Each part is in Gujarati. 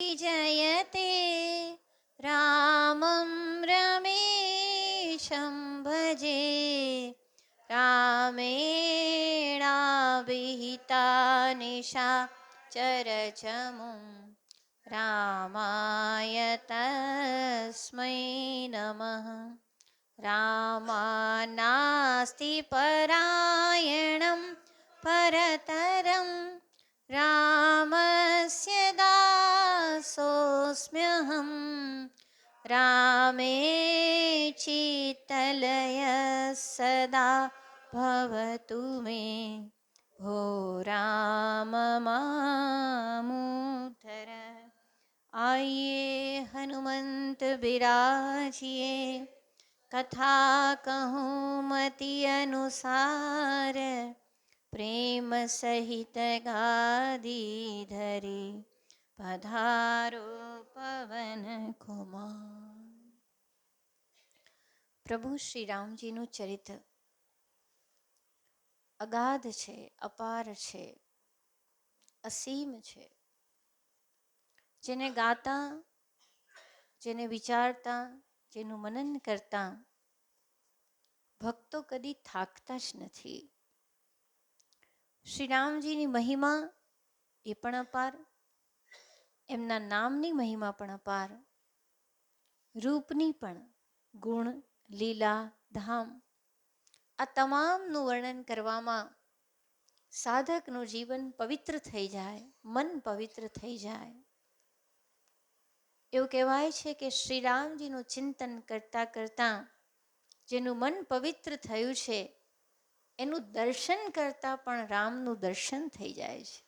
जयते रामं रमेशं भजे रामेणाभिहिता निशा चरचमुं रामाय तस्मै नमः। रामानास्ति परायणं परतरं रामस्य दासोऽस्म्यहं रामे चित्तलय सदा भवतु मे भो राम मामुद्धर। आइए हनुमंत बिराजिए कथा कहूँ मति अनुसार प्रेम सहित गादी धरी पधारो पवन कुमार। પ્રભુ શ્રી રામજીનું ચરિત્ર અગાધ છે, અપાર છે, અસીમ છે. જેને ગાતા, જેને વિચારતા, જેનું મનન કરતા ભક્તો કદી થાકતા જ નથી. શ્રી રામજીની મહિમા એ પણ અપાર, એમના નામની મહિમા પણ અપાર, રૂપની પણ, ગુણ, લીલા, ધામ આ તમામનું વર્ણન કરવામાં સાધકનું જીવન પવિત્ર થઈ જાય, મન પવિત્ર થઈ જાય. એવું કહેવાય છે કે શ્રી રામજીનું ચિંતન કરતા કરતા જેનું મન પવિત્ર થયું છે એનું દર્શન કરતા પણ રામનું દર્શન થઈ જાય છે.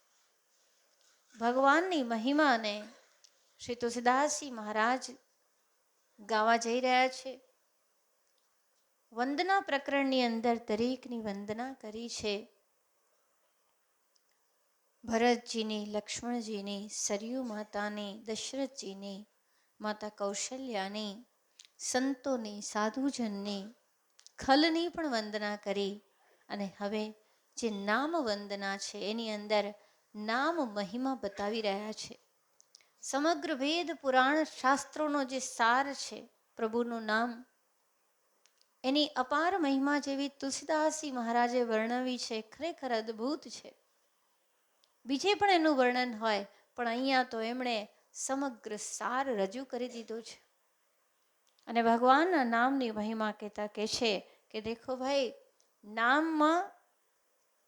ભગવાનની મહિમાને શ્રી તુલસીદાસજી મહારાજ ગાવા જઈ રહ્યા છે. વંદના પ્રકરણની અંદર દરેકની વંદના કરી છે. ભરતજીની, લક્ષ્મણજીની, સરયુ માતાની, દશરથજીની, માતા કૌશલ્યાની, સંતોની, સાધુજનની, ખલની પણ વંદના કરી. અને હવે જે નામ વંદના છે એની અંદર નામ મહિમા બતાવી રહ્યા છે. સમગ્ર વેદ પુરાણ શાસ્ત્રોનો જે સાર છે પ્રભુનું નામ, એની અપાર મહિમા જેવી તુલસીદાસજી મહારાજે વર્ણવી છે, ખરેખર અદ્ભુત છે. બીજે પણ એનું વર્ણન હોય, પણ અહીંયા તો એમણે સમગ્ર સાર રજૂ કરી દીધો છે. અને ભગવાનના નામની મહિમા કહેતા કહે છે કે દેખો ભાઈ, નામમાં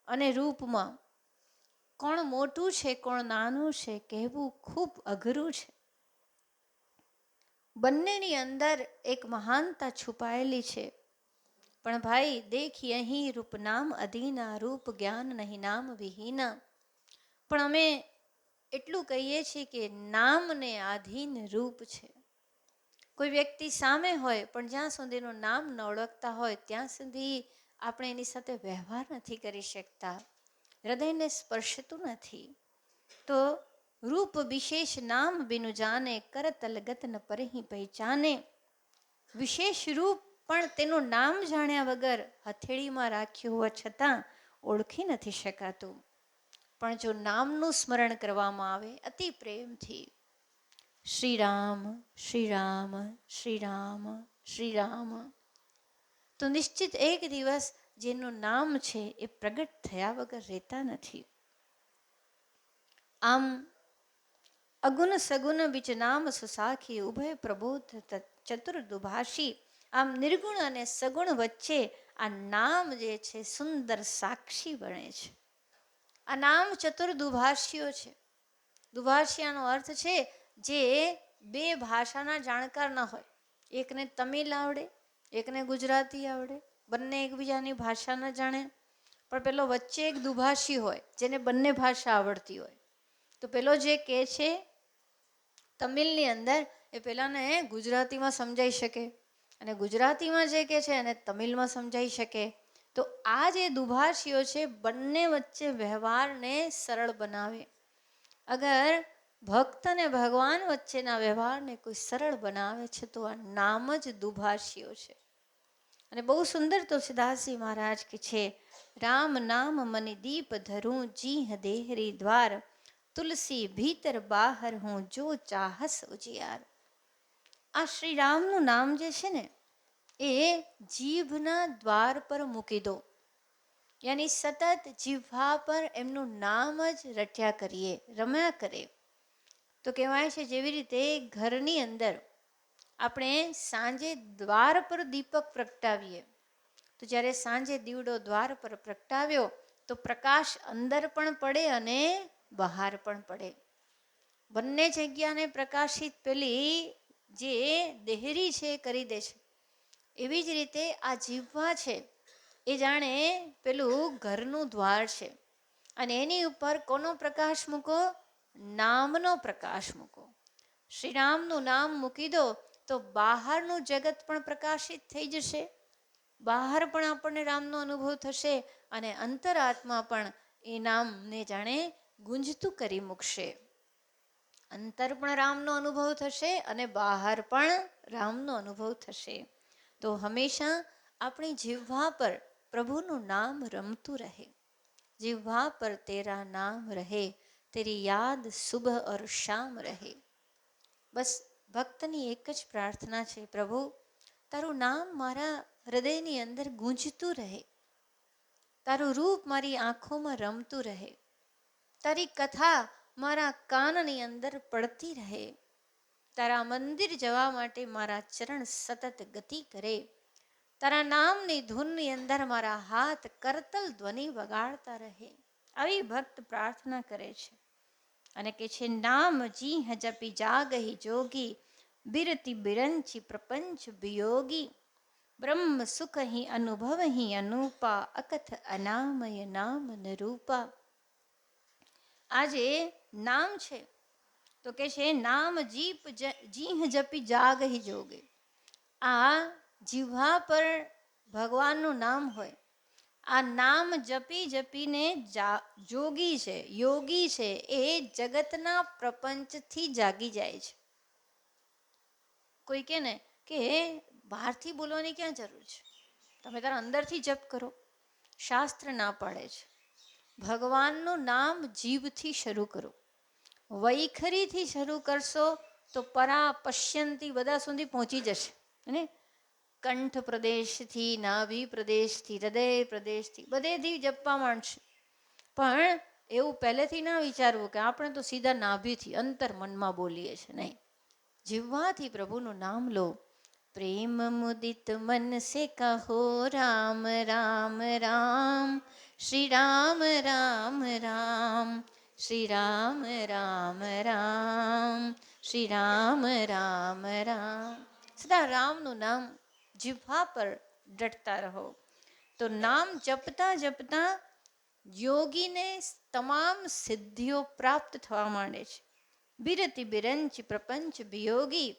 અને રૂપમાં કોણ મોટું છે કોણ નાનું છે કહેવું ખૂબ અઘરું છે. બંનેની અંદર એક મહાનતા છુપાયેલી છે. પણ ભાઈ દેખી અહીં રૂપ નામ અધીના, રૂપ જ્ઞાન નહીં નામ વિહીના. પણ અમે એટલું કહીએ છીએ કે નામને આધીન રૂપ છે. કોઈ વ્યક્તિ સામે હોય પણ જ્યાં સુધીનું નામ ન ઓળખતા હોય ત્યાં સુધી આપણે એની સાથે વ્યવહાર નથી કરી શકતા, હૃદયને સ્પર્શતું નથી. તો રૂપ વિશેષ નામ બિનુ જાને, કરત લગત ન પરહી પહેચાને. વિશેષ રૂપ પણ તેનું નામ જાણ્યા વગર હથેળીમાં રાખ્યું હોવા છતાં ઓળખી નથી શકાતું. પણ જો નામનું સ્મરણ કરવામાં આવે અતિ પ્રેમથી, શ્રી રામ શ્રી રામ શ્રી રામ શ્રી રામ, તો નિશ્ચિત એક દિવસ જેનું નામ છે એ પ્રગટ થયા વગર રહેતા નથી. આમ અગુણ સગુણ બીચ નામ સુસાખી, ઉભય પ્રબોધ ચતુર્દુભાષી. આમ નિર્ગુણ અને સગુણ વચ્ચે આ નામ જે છે સુંદર સાક્ષી બને છે. આ નામ ચતુર્દુભાષીઓ છે. દુભાષિયાનો અર્થ છે જે બે ભાષાના જાણકાર ન હોય. એકને તમિલ આવડે, એકને ગુજરાતી આવડે, બંને એકબીજાની ભાષા ન જાણે, પણ પેલો વચ્ચે એક દુભાષી હોય જેને બંને ભાષા આવડતી હોય. તો પેલો જે કહે છે તમિલની અંદર એ પેલાને ગુજરાતીમાં સમજાઈ શકે, અને ગુજરાતીમાં જે કહે છે એને તમિલમાં સમજાઈ શકે. તો આ જે દુભાષીઓ છે બંને વચ્ચે વ્યવહારને સરળ બનાવે. અગર ભક્ત અને ભગવાન વચ્ચેના વ્યવહારને કોઈ સરળ બનાવે છે તો આ નામ જ દુભાષીઓ છે. અને બહુ સુંદર તુલસીદાસજી મહારાજ કે છે, રામ નામ મની દીપ ધરું જીહ દેહરી દ્વાર, તુલસી ભીતર બહાર હું જો ચાહસ ઉજિયાર. આ શ્રી રામનું નામ જે છે ને એ જીભના દ્વાર પર મૂકી દો, યાની સતત જીભા પર એમનું નામ જ રટ્યા કરીએ, રમ્યા કરે. તો કહેવાય છે જેવી રીતે ઘરની અંદર આપણે સાંજે દ્વાર પર દીપક પ્રગટાવીએ, તો જ્યારે સાંજે દીવડો દ્વાર પર પ્રગટાવ્યો તો પ્રકાશ અંદર પણ પડે અને બહાર પણ પડે, બંને જગ્યાને પ્રકાશિત પેલી જે દેહરી છે એ કરી દે છે. એવી જ રીતે આ જીભા છે એ જાણે પેલું ઘરનું દ્વાર છે, અને એની ઉપર કોનો પ્રકાશ મૂકો? નામનો પ્રકાશ મૂકો. શ્રી રામનું નામ મૂકી દો તો બહારનું જગત પણ પ્રકાશિત થઈ જશે, બહાર પણ આપણને રામનો અનુભવ થશે, અને અંતરાત્મા પણ એ નામને જાણે ગુંજતું કરી મૂકશે. અંતર પણ રામનો અનુભવ થશે અને બહાર પણ રામનો અનુભવ થશે. તો હંમેશા આપણી જીહ્વા પર પ્રભુનું નામ રમતું રહે. જીહ્વા પર તેરા નામ રહે, તેરી યાદ સુબહ ઓર શામ રહે. બસ ભક્તની એક જ પ્રાર્થના છે, પ્રભુ તારું નામ મારા હૃદયની અંદર ગૂંજતું રહે, તારું રૂપ મારી આંખોમાં રમતું રહે, તારી કથા મારા કાનની અંદર પડતી રહે, તારા મંદિર જવા માટે મારા ચરણ સતત ગતિ કરે, તારા નામની ધૂનની અંદર મારા હાથ કરતલ ધ્વનિ વગાડતા રહે. આવી ભક્ત પ્રાર્થના કરે છે અને કે છે નામ જીહ જપી જાગહી જોગી, બિરતિ બિરંચી પ્રપંચ વિયોગી, બ્રહ્મ સુખ હી અનુભવ હી અનુપા, અકથ અનામય નામ નરૂપા. આ જે નામ છે તો કે છે નામ જીહ જપી જાગહી જોગે. આ જીહ્વા પર ભગવાનનું નામ હોય, આ નામ જપી જપીને જોગી છે, યોગી છે, એ જગતના પ્રપંચથી જાગી જાય છે. કોઈ કે ને કે બહારથી બોલવાની ક્યાં જરૂર છે, તમે તારા અંદરથી જપ કરો. શાસ્ત્ર ના પાડે છે ભગવાનનું નામ જીભથી શરૂ કરો. વૈખરીથી શરૂ કરશો તો પરા પશ્યંતી બધા સુધી પહોંચી જશે ને. કંઠ પ્રદેશથી, નાભી પ્રદેશથી, હૃદય પ્રદેશથી બધેથી જપવા માંડશે. પણ એવું પહેલેથી ના વિચારવું કે આપણે તો સીધા નાભીથી અંતર મનમાં બોલીએ છીએ, નહીં. જીહ્વાથી પ્રભુનું નામ લો. પ્રેમ મુદિત મન સે કહો રામ રામ રામ, શ્રી રામ રામ રામ, શ્રી રામ રામ રામ, શ્રી રામ રામ રામ. સદા રામનું નામ જીહ્વા પર ડટતા રહો. તો નામ જપતા જપતા યોગીને તમામ સિદ્ધિઓ પ્રાપ્ત થવા માંડે છે. બિરતિ બિરંચ પ્રપંચ વિયોગી.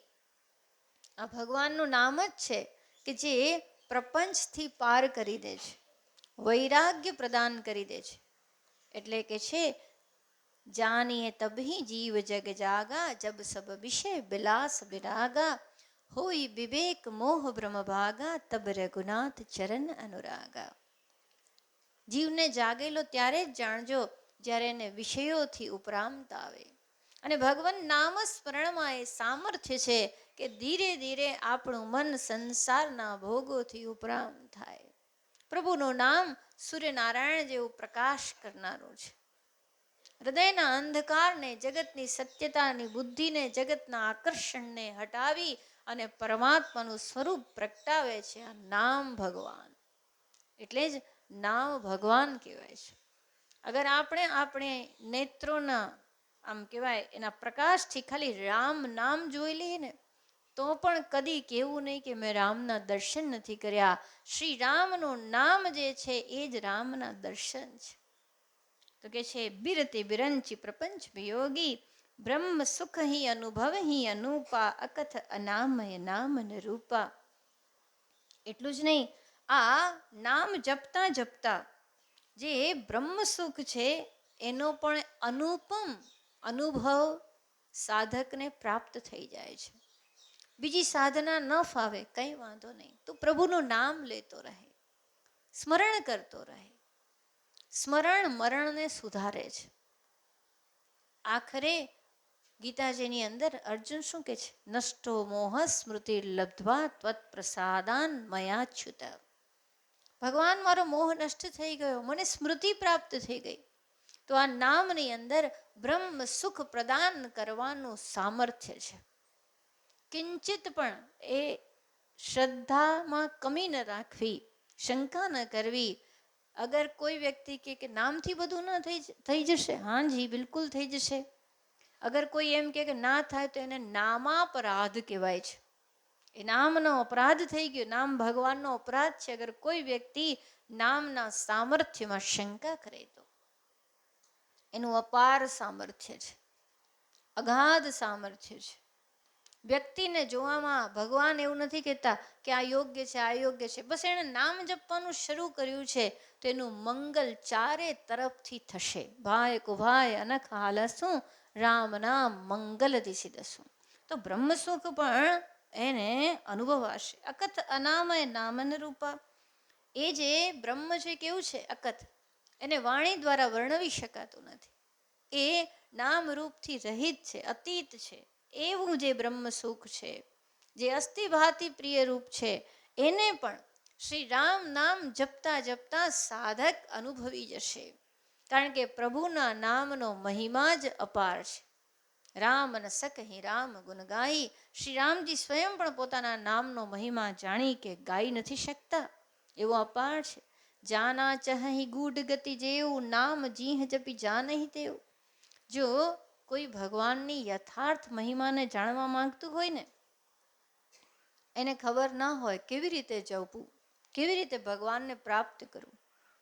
આ ભગવાનનું નામ જ છે કે જે પ્રપંચથી પાર કરી દે છે, વૈરાગ્ય પ્રદાન કરી દે છે. એટલે કે છે જાનીએ તબહી જીવ જગ જાગા, જબ સબ વિષય બિલાસ વિરાગા, હોય વિવેક મોહ બ્રહ્મ ભાગા, તબ રઘુનાથ ચરણ અનુરાગા. જીવને જાગેલો ત્યારે જ જાણજો જ્યારે એને વિષયોથી ઉપરાંત આવે. અને ભગવાન નામ સ્મરણમાં એ સામર્થ્ય છે કે ધીરે ધીરે આપણું મન સંસારના ભોગોથી ઉપરાંત થાય. પ્રભુનું નામ સૂર્યનારાયણ જેવું પ્રકાશ કરનારું છે. હૃદયના અંધકારને, જગતની સત્યતાની બુદ્ધિને, જગતના આકર્ષણને હટાવી અને પરમાત્માનું સ્વરૂપ પ્રગટાવે છે આ નામ ભગવાન. એટલે જ નામ ભગવાન કહેવાય છે. અગર આપણે નેત્રોના આમ કહેવાય એના પ્રકાશથી ખાલી રામ નામ જોઈ લઈએ ને તો પણ કદી કહેવું નહીં કે મેં રામના દર્શન નથી કર્યા. શ્રી રામનું નામ જે છે એ જ રામના દર્શન છે. તો કે છે બિરતિ બિરંચી પ્રપંચ વિયોગી, બ્રહ્મ સુખ હી અનુભવ હી અનુપા, અકથ અનામય નામ નરૂપા. એટલું જ નહીં, આ નામ જપતા જપતા જે બ્રહ્મ સુખ છે એનો પણ અનુપમ અનુભવ સાધકને પ્રાપ્ત થઈ જાય છે. બીજી સાધના ન ફાવે કંઈ વાંધો નહીં, તું પ્રભુનું નામ લેતો રહે, સ્મરણ કરતો રહે. સ્મરણ મરણને સુધારે છે. આખરે ગીતાજીની અંદર અર્જુન શું કહે છે? નષ્ટો મોહ સ્મૃતિ લબ્ધ્વા ત્વત પ્રસાદાન મયાચ્યુત. ભગવાન, મારો મોહ નષ્ટ થઈ ગયો, મને સ્મૃતિ પ્રાપ્ત થઈ ગઈ. તો આ નામની અંદર બ્રહ્મ સુખ પ્રદાન કરવાનું સામર્થ્ય છે. કિંચિત પણ એ શ્રદ્ધામાં કમી ન રાખવી, શંકા ન કરવી. અગર કોઈ વ્યક્તિ કે નામથી બધું ન થઈ જશે, હાજી બિલકુલ થઈ જશે. અગર કોઈ એમ કે ના થાય તો એને નામાપરાધ કહેવાય છે. એ નામનો અપરાધ થઈ ગયો, નામ ભગવાનનો અપરાધ છે. અગર કોઈ વ્યક્તિ નામના સામર્થ્યમાં શંકા કરે તો એનું અપાર સામર્થ્ય છે, અગાધ સામર્થ્ય છે. વ્યક્તિને જોવામાં ભગવાન એવું નથી કહેતા કે આ યોગ્ય છે, આ યોગ્ય છે. બસ એણે નામ જપવાનું શરૂ કર્યું છે તો એનું મંગલ ચારે તરફથી થશે. ભાય કુભાય અનખ હાલસું, રામ નામ મંગલ દિશી દસું. તો બ્રહ્મ સુખ પણ એને અનુભવાશે. અકથ અનામય નામન રૂપા. એ જે બ્રહ્મ છે કેવું છે? અકથ. એને વાણી દ્વારા વર્ણવી શકાતું નથી. એ નામ રૂપથી રહિત છે, અતીત છે. એવું જે બ્રહ્મ સુખ છે, જે અસ્થિભાતિ પ્રિય રૂપ છે, એને પણ શ્રી રામ નામ જપતા જપતા સાધક અનુભવી જશે. કારણ કે પ્રભુના નામનો મહિમા જ અપાર છે. રામ ન સકહી રામ ગુણ ગાઈ. શ્રી રામજી સ્વયં પણ પોતાના નામનો મહિમા જાણી કે ગાઈ નથી શકતા, એવો અપાર છે. જાના ચહી ગૂઢ ગતિ જેવું, નામ જીહ જપી જાનહી તેવું. જો કોઈ ભગવાનની યથાર્થ મહિમાને જાણવા માંગતું હોય ને, એને ખબર ના હોય કેવી રીતે જપવું, કેવી રીતે ભગવાનને પ્રાપ્ત કરવું,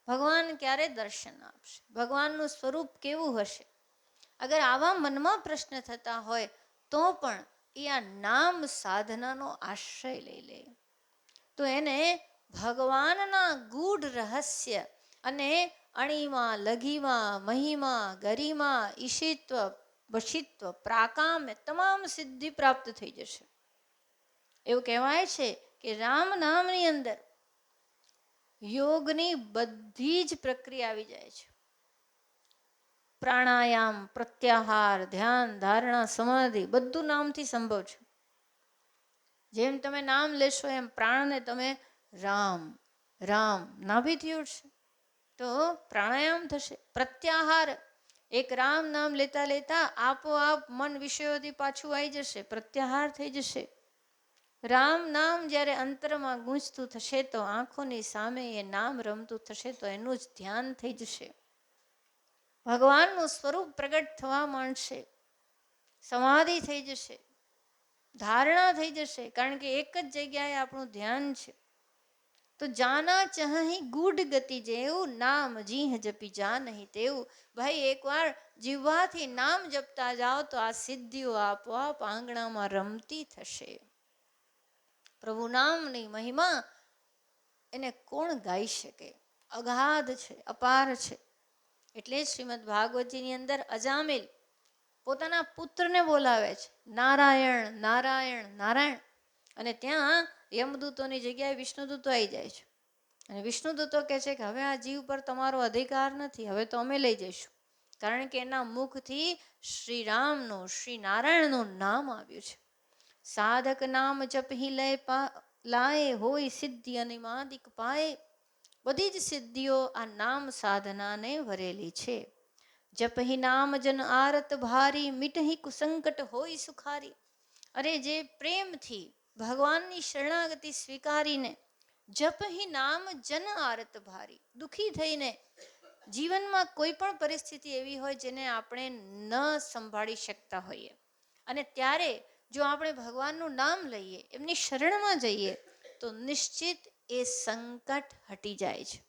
ભગવાન ક્યારે દર્શન આપશે, ભગવાનનું સ્વરૂપ કેવું હશે, અગર આવા મનમાં પ્રશ્ન થતા હોય તો પણ એ આ નામ સાધનાનો આશ્રય લઈ લે તો એને ભગવાનના ગૂઢ રહસ્ય અને અણીમાં, લઘીમાં, મહિમા, ગરિમા, ઈશિત્વ, વશિત્વ, પ્રાકામ્ય તમામ સિદ્ધિ પ્રાપ્ત થઈ જશે. એવું કહેવાય છે કે રામ નામની અંદર યોગની બધી જ પ્રક્રિયા આવી જાય છે. પ્રાણાયામ, પ્રત્યાહાર, ધ્યાન, ધારણા, સમાધિ બધું નામથી સંભવ છે. જેમ તમે નામ લેશો એમ પ્રાણને તમે રામ રામ નાભીથી ઉઠશે તો પ્રાણાયામ થશે. પ્રત્યાહાર, એક રામ નામ લેતા લેતા આપોઆપ મન વિષયોથી પાછું આવી જશે, પ્રત્યાહાર થઈ જશે. રામ નામ જ્યારે અંતરમાં ગૂંજતું થશે તો આંખોની સામે એ નામ રમતું થશે તો એનું જ ધ્યાન થઈ જશે. ભગવાનનું સ્વરૂપ પ્રગટ થવા માંડશે, સમાધિ થઈ જશે, ધારણા થઈ જશે. કારણ કે એક જ જગ્યાએ આપણું ધ્યાન છે. તો જાના ચહી ગૂઢ ગતિ જેવું, નામ જીહ જપી જાનહી તેવું. ભાઈ એકવાર જીવવાથી નામ જપતા જાઓ તો આ સિદ્ધિઓ આપોઆપ આંગણામાં રમતી થશે. પ્રભુ નામની મહિમા એને કોણ ગાઈ શકે? અગાધ છે, અપાર છે. એટલે શ્રીમદ ભાગવતજીની અંદર અજામિલ પોતાના પુત્રને બોલાવે છે, નારાયણ નારાયણ નારાયણ. અને ત્યાં યમદૂતોની જગ્યાએ વિષ્ણુદૂતો આવી જાય છે. અને વિષ્ણુદૂતો કહે છે કે હવે આ જીવ પર તમારો અધિકાર નથી, હવે તો અમે લઈ જઈશું. કારણ કે એના મુખથી શ્રી રામનું, શ્રી નારાયણનું નામ આવ્યું છે. સાધક નામ જપહી લાય, હોય સિદ્ધિ અનિમાદિક પાય. બધી જ સિદ્ધિઓ આ નામ સાધનાને વરેલી છે. જપહી નામ જન આરત ભારી, મિટહી કુસંકટ હોય સુખારી. અરે જે પ્રેમથી ભગવાનની શરણાગતિ સ્વીકારીને જપહી નામ જન આરત ભારી, દુઃખી થઈને જીવનમાં કોઈ પણ પરિસ્થિતિ એવી હોય જેને આપણે ન સંભાળી શકતા હોઈએ અને ત્યારે જો આપણે ભગવાનનું નામ લઈએ, એમની શરણમાં જઈએ તો નિશ્ચિત એ સંકટ હટી જાય છે.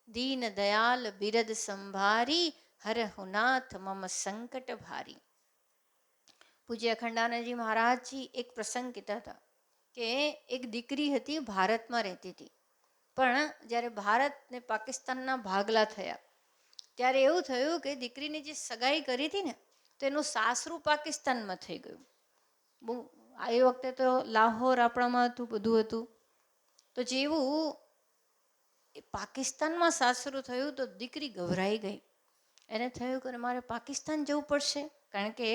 દીન દયાલ બિરદ સંભારી, હરહુનાથ મમ સંકટ ભારી. પૂજ્ય અખંડાનંદજી મહારાજજી એક પ્રસંગ કહેતા હતા કે એક દીકરી હતી, ભારતમાં રહેતી હતી. પણ જ્યારે ભારત ને પાકિસ્તાનના ભાગલા થયા ત્યારે એવું થયું કે દીકરીની જે સગાઈ કરી હતી ને તો એનું સાસરું પાકિસ્તાનમાં થઈ ગયું. બહુ એ વખતે તો લાહોર આપણામાં હતું, બધું હતું. તો જેવું એ પાકિસ્તાનમાં સાસરું થયું તો દીકરી ગભરાઈ ગઈ. એને થયું કે મારે પાકિસ્તાન જવું પડશે. કારણ કે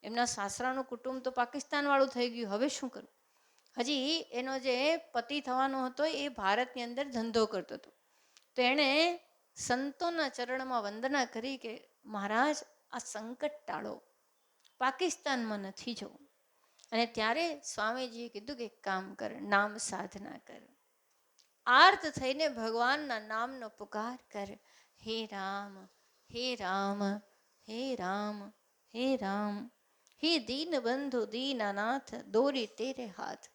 એમના સાસરાનું કુટુંબ તો પાકિસ્તાનવાળું થઈ ગયું. હવે શું કરવું? હજી એનો જે પતિ થવાનો હતો એ ભારતની અંદર ધંધો કરતો હતો. તો એણે સંતોના ચરણમાં વંદના કરી કે મહારાજ, આ સંકટ ટાળો, પાકિસ્તાનમાં નથી જવું. અને ત્યારે સ્વામીજીએ કીધું કે એક કામ કર, નામ સાધના કર, આર્ત થઈને ભગવાનના નામનો પુકાર કર. હે રામ, હે રામ, હે રામ, હે રામ, હે દીન બંધુ દીનાનાથ, દોરી તેરે હાથ.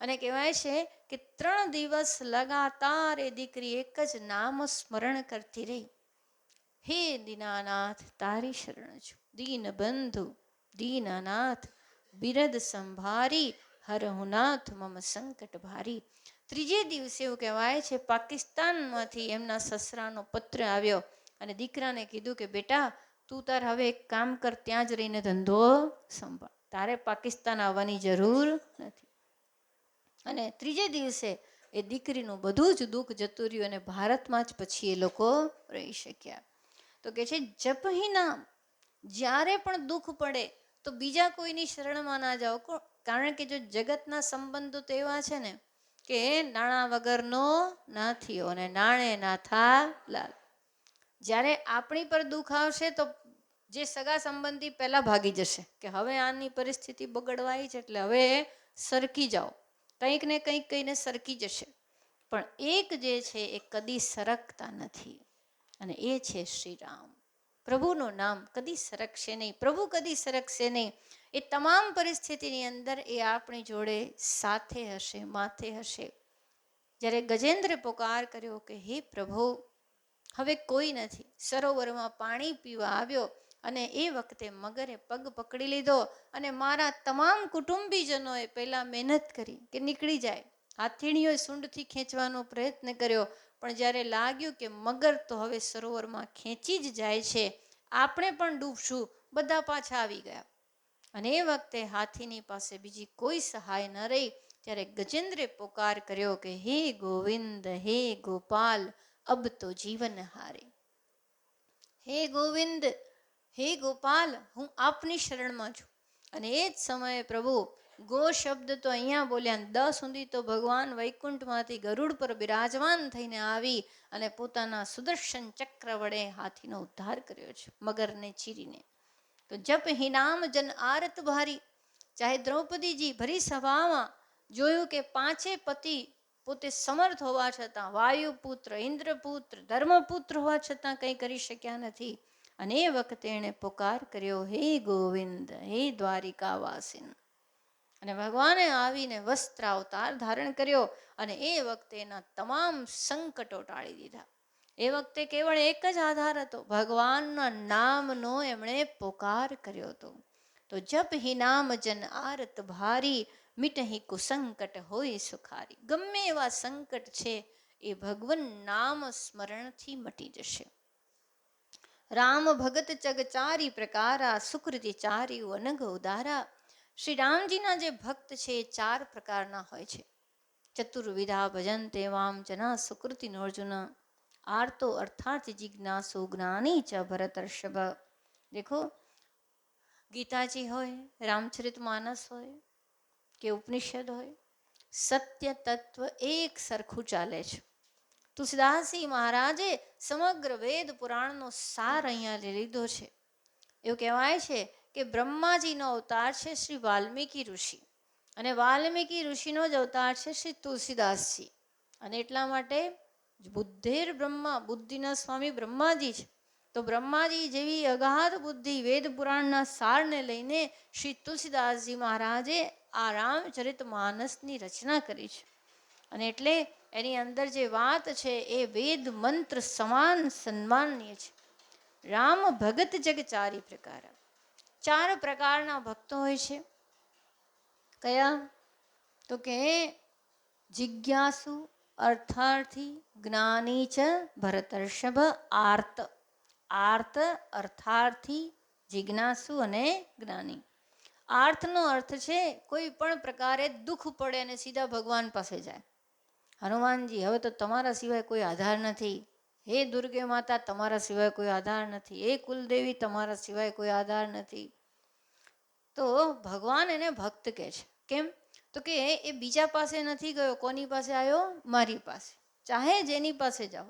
અને કહેવાય છે કે 3 દિવસ લગાતાર એ દીકરી એક જ નામ સ્મરણ કરતી રહી. હે દીનાનાથ, તારી શરણ છું, દીન બંધુ દીનાનાથ, બિરદ સંભારી, હરહુનાથ મમ સંકટ ભારી. 3જે દિવસે એવું કહેવાય છે પાકિસ્તાનમાંથી એમના સસરાનો પત્ર આવ્યો અને દીકરાને કીધું કે બેટા, તું તાર હવે એક કામ કર, ત્યાં જ રહીને ધંધો સંભાળ, તારે પાકિસ્તાન આવવાની જરૂર નથી. અને 3જે દિવસે એ દીકરીનું બધું જ દુઃખ જતું રહ્યું અને ભારતમાં જ પછી એ લોકો રહી શક્યા. તો કે છે જપહી નામ, જ્યારે પણ દુઃખ પડે તો બીજા કોઈની શરણમાં ના જાઓ. કારણ કે જો જગતના સંબંધો તો એવા છે ને કે નાણાં વગરનો નાથીઓ અને નાણે નાથા લાલ. જ્યારે આપણી પર દુઃખ આવશે તો જે સગા સંબંધી પહેલા ભાગી જશે કે હવે આની પરિસ્થિતિ બગડવાઈ છે એટલે હવે સરકી જાઓ, કંઈક ને કંઈક કહીને સરકી જશે. પણ એક જે છે એ કદી સરકતા નથી અને એ છે શ્રી રામ. પ્રભુનું નામ કદી સરકશે નહીં, પ્રભુ કદી સરકશે નહીં. એ તમામ પરિસ્થિતિની અંદર એ આપણી જોડે સાથે હશે, માથે હશે. જ્યારે ગજેન્દ્ર પુકાર કર્યો કે હે પ્રભુ, હવે કોઈ નથી, સરોવરમાં પાણી પીવા આવ્યો અને એ વખતે મગરે પગ પકડી લીધો અને મારા તમામ કુટુંબીજનોએ પહેલાં મહેનત કરી કે નીકળી જાય. હાથીણીઓએ સૂંઢથી ખેંચવાનો પ્રયત્ન કર્યો, પણ જ્યારે લાગ્યું કે મગર તો હવે સરોવરમાં ખેંચી જ જાય છે, આપણે પણ ડૂબશું, બધા પાછા આવી ગયા. અને એ વખતે હાથીની પાસે બીજી કોઈ સહાય ન રહી. ત્યારે ગજેન્દ્રે પોકાર કર્યો કે હે ગોવિંદ, હે ગોપાલ, અબ તો જીવન હારે. હે ગોવિંદ, હે ગોપાલ, હું આપની શરણમાં છું. અને એ જ સમયે પ્રભુ ગો શબ્દ તો અહીંયા બોલ્યા, 10 સુધી તો ભગવાન વૈકુંઠમાંથી ગરુડ પર બિરાજમાન થઈને આવી અને પોતાના સુદર્શન ચક્ર વડે હાથીનો ઉદ્ધાર કર્યો છે, મગરને ચીરીને. તો જપ હિ નામ જન આરત ભારી. ચાહે દ્રૌપદીજી ભરી સભામાં જોયું કે 5 પતિ પોતે સમર્થ હોવા છતાં, વાયુપુત્ર, ઇન્દ્રપુત્ર, ધર્મપુત્ર હોવા છતાં કંઈ કરી શક્યા નથી. અને એ વખતે એણે પુકાર કર્યો, હે ગોવિંદ, હે દ્વારિકાવાસીન. અને ભગવાને આવીને વસ્ત્ર અવતાર ધારણ કર્યો અને એ વખતે એના તમામ સંકટો ટાળી દીધા. એ વખતે કેવળ એક જ આધાર હતો, ભગવાનના નામનો એમણે પોકાર કર્યો હતો. તો જપ હિ નામ જન આરત ભારી, મિટહી કુસંકટ હોય સુખારી. ગમે એવા સંકટ છે એ ભગવાન નામ સ્મરણથી મટી જશે. રામ ભગત જગ ચારી પ્રકારા, સુકૃતિ ચારી અનગ ઉદારા. શ્રી રામજીના જે ભક્ત છે એ 4 પ્રકારના હોય છે. ચતુર્વિધા ભજન્તે વામ જના સુકૃતિ નોર્જુન, આર્તો અર્થાર્થ જિજ્ઞાસુ જ્ઞાની ચ ભરતર્ષભ. દેખો, ગીતાજી હોય, રામચરિત માનસ હોય કે ઉપનિષદ હોય, સત્ય તત્વ એક સરખું ચાલે છે. તુલસીદાસજી મહારાજે સમગ્ર વેદ પુરાણનો સાર અહીંયા લીધો છે. એવું કહેવાય છે કે બ્રહ્માજીનો અવતાર છે શ્રી વાલ્મીકી ઋષિ અને વાલ્મીકી ઋષિનો જ અવતાર છે શ્રી તુલસીદાસજી. અને એટલા માટે બુદ્ધેર બ્રહ્મા, બુદ્ધિના સ્વામી બ્રહ્માજી છે. તો બ્રહ્માજી જેવી અગાધ બુદ્ધિ વેદ પુરાણના સારને લઈને શ્રી તુલસીદાસજી મહારાજે આ રામચરિત માનસની રચના કરી છે. અને એટલે એની અંદર જે વાત છે એ વેદ મંત્ર સમાન સન્માનીય છે. રામ ભગત જગ ચારી પ્રકાર. 4 પ્રકારના ભક્તો હોય છે. કયા? તો કે જિજ્ઞાસુ, અર્થાર્થી, જ્ઞાની ચ ભરતર્ષભ, આર્ત. આર્ત, અર્થાર્થી, જિજ્ઞાસુ અને જ્ઞાની. આર્થનો અર્થ છે કોઈ પણ પ્રકારે દુઃખ પડે અને સીધા ભગવાન પાસે જાય. હનુમાનજી, હવે તો તમારા સિવાય કોઈ આધાર નથી, હે દુર્ગે માતા તમારા સિવાય કોઈ આધાર નથી, હે કુલદેવી તમારા સિવાય કોઈ આધાર નથી. તો ભગવાન એને ભક્ત કહે છે. કેમ? તો કે એ બીજા પાસે નથી ગયો. કોની પાસે આવ્યો? મારી પાસે. ચાહે જેની પાસે જાઓ,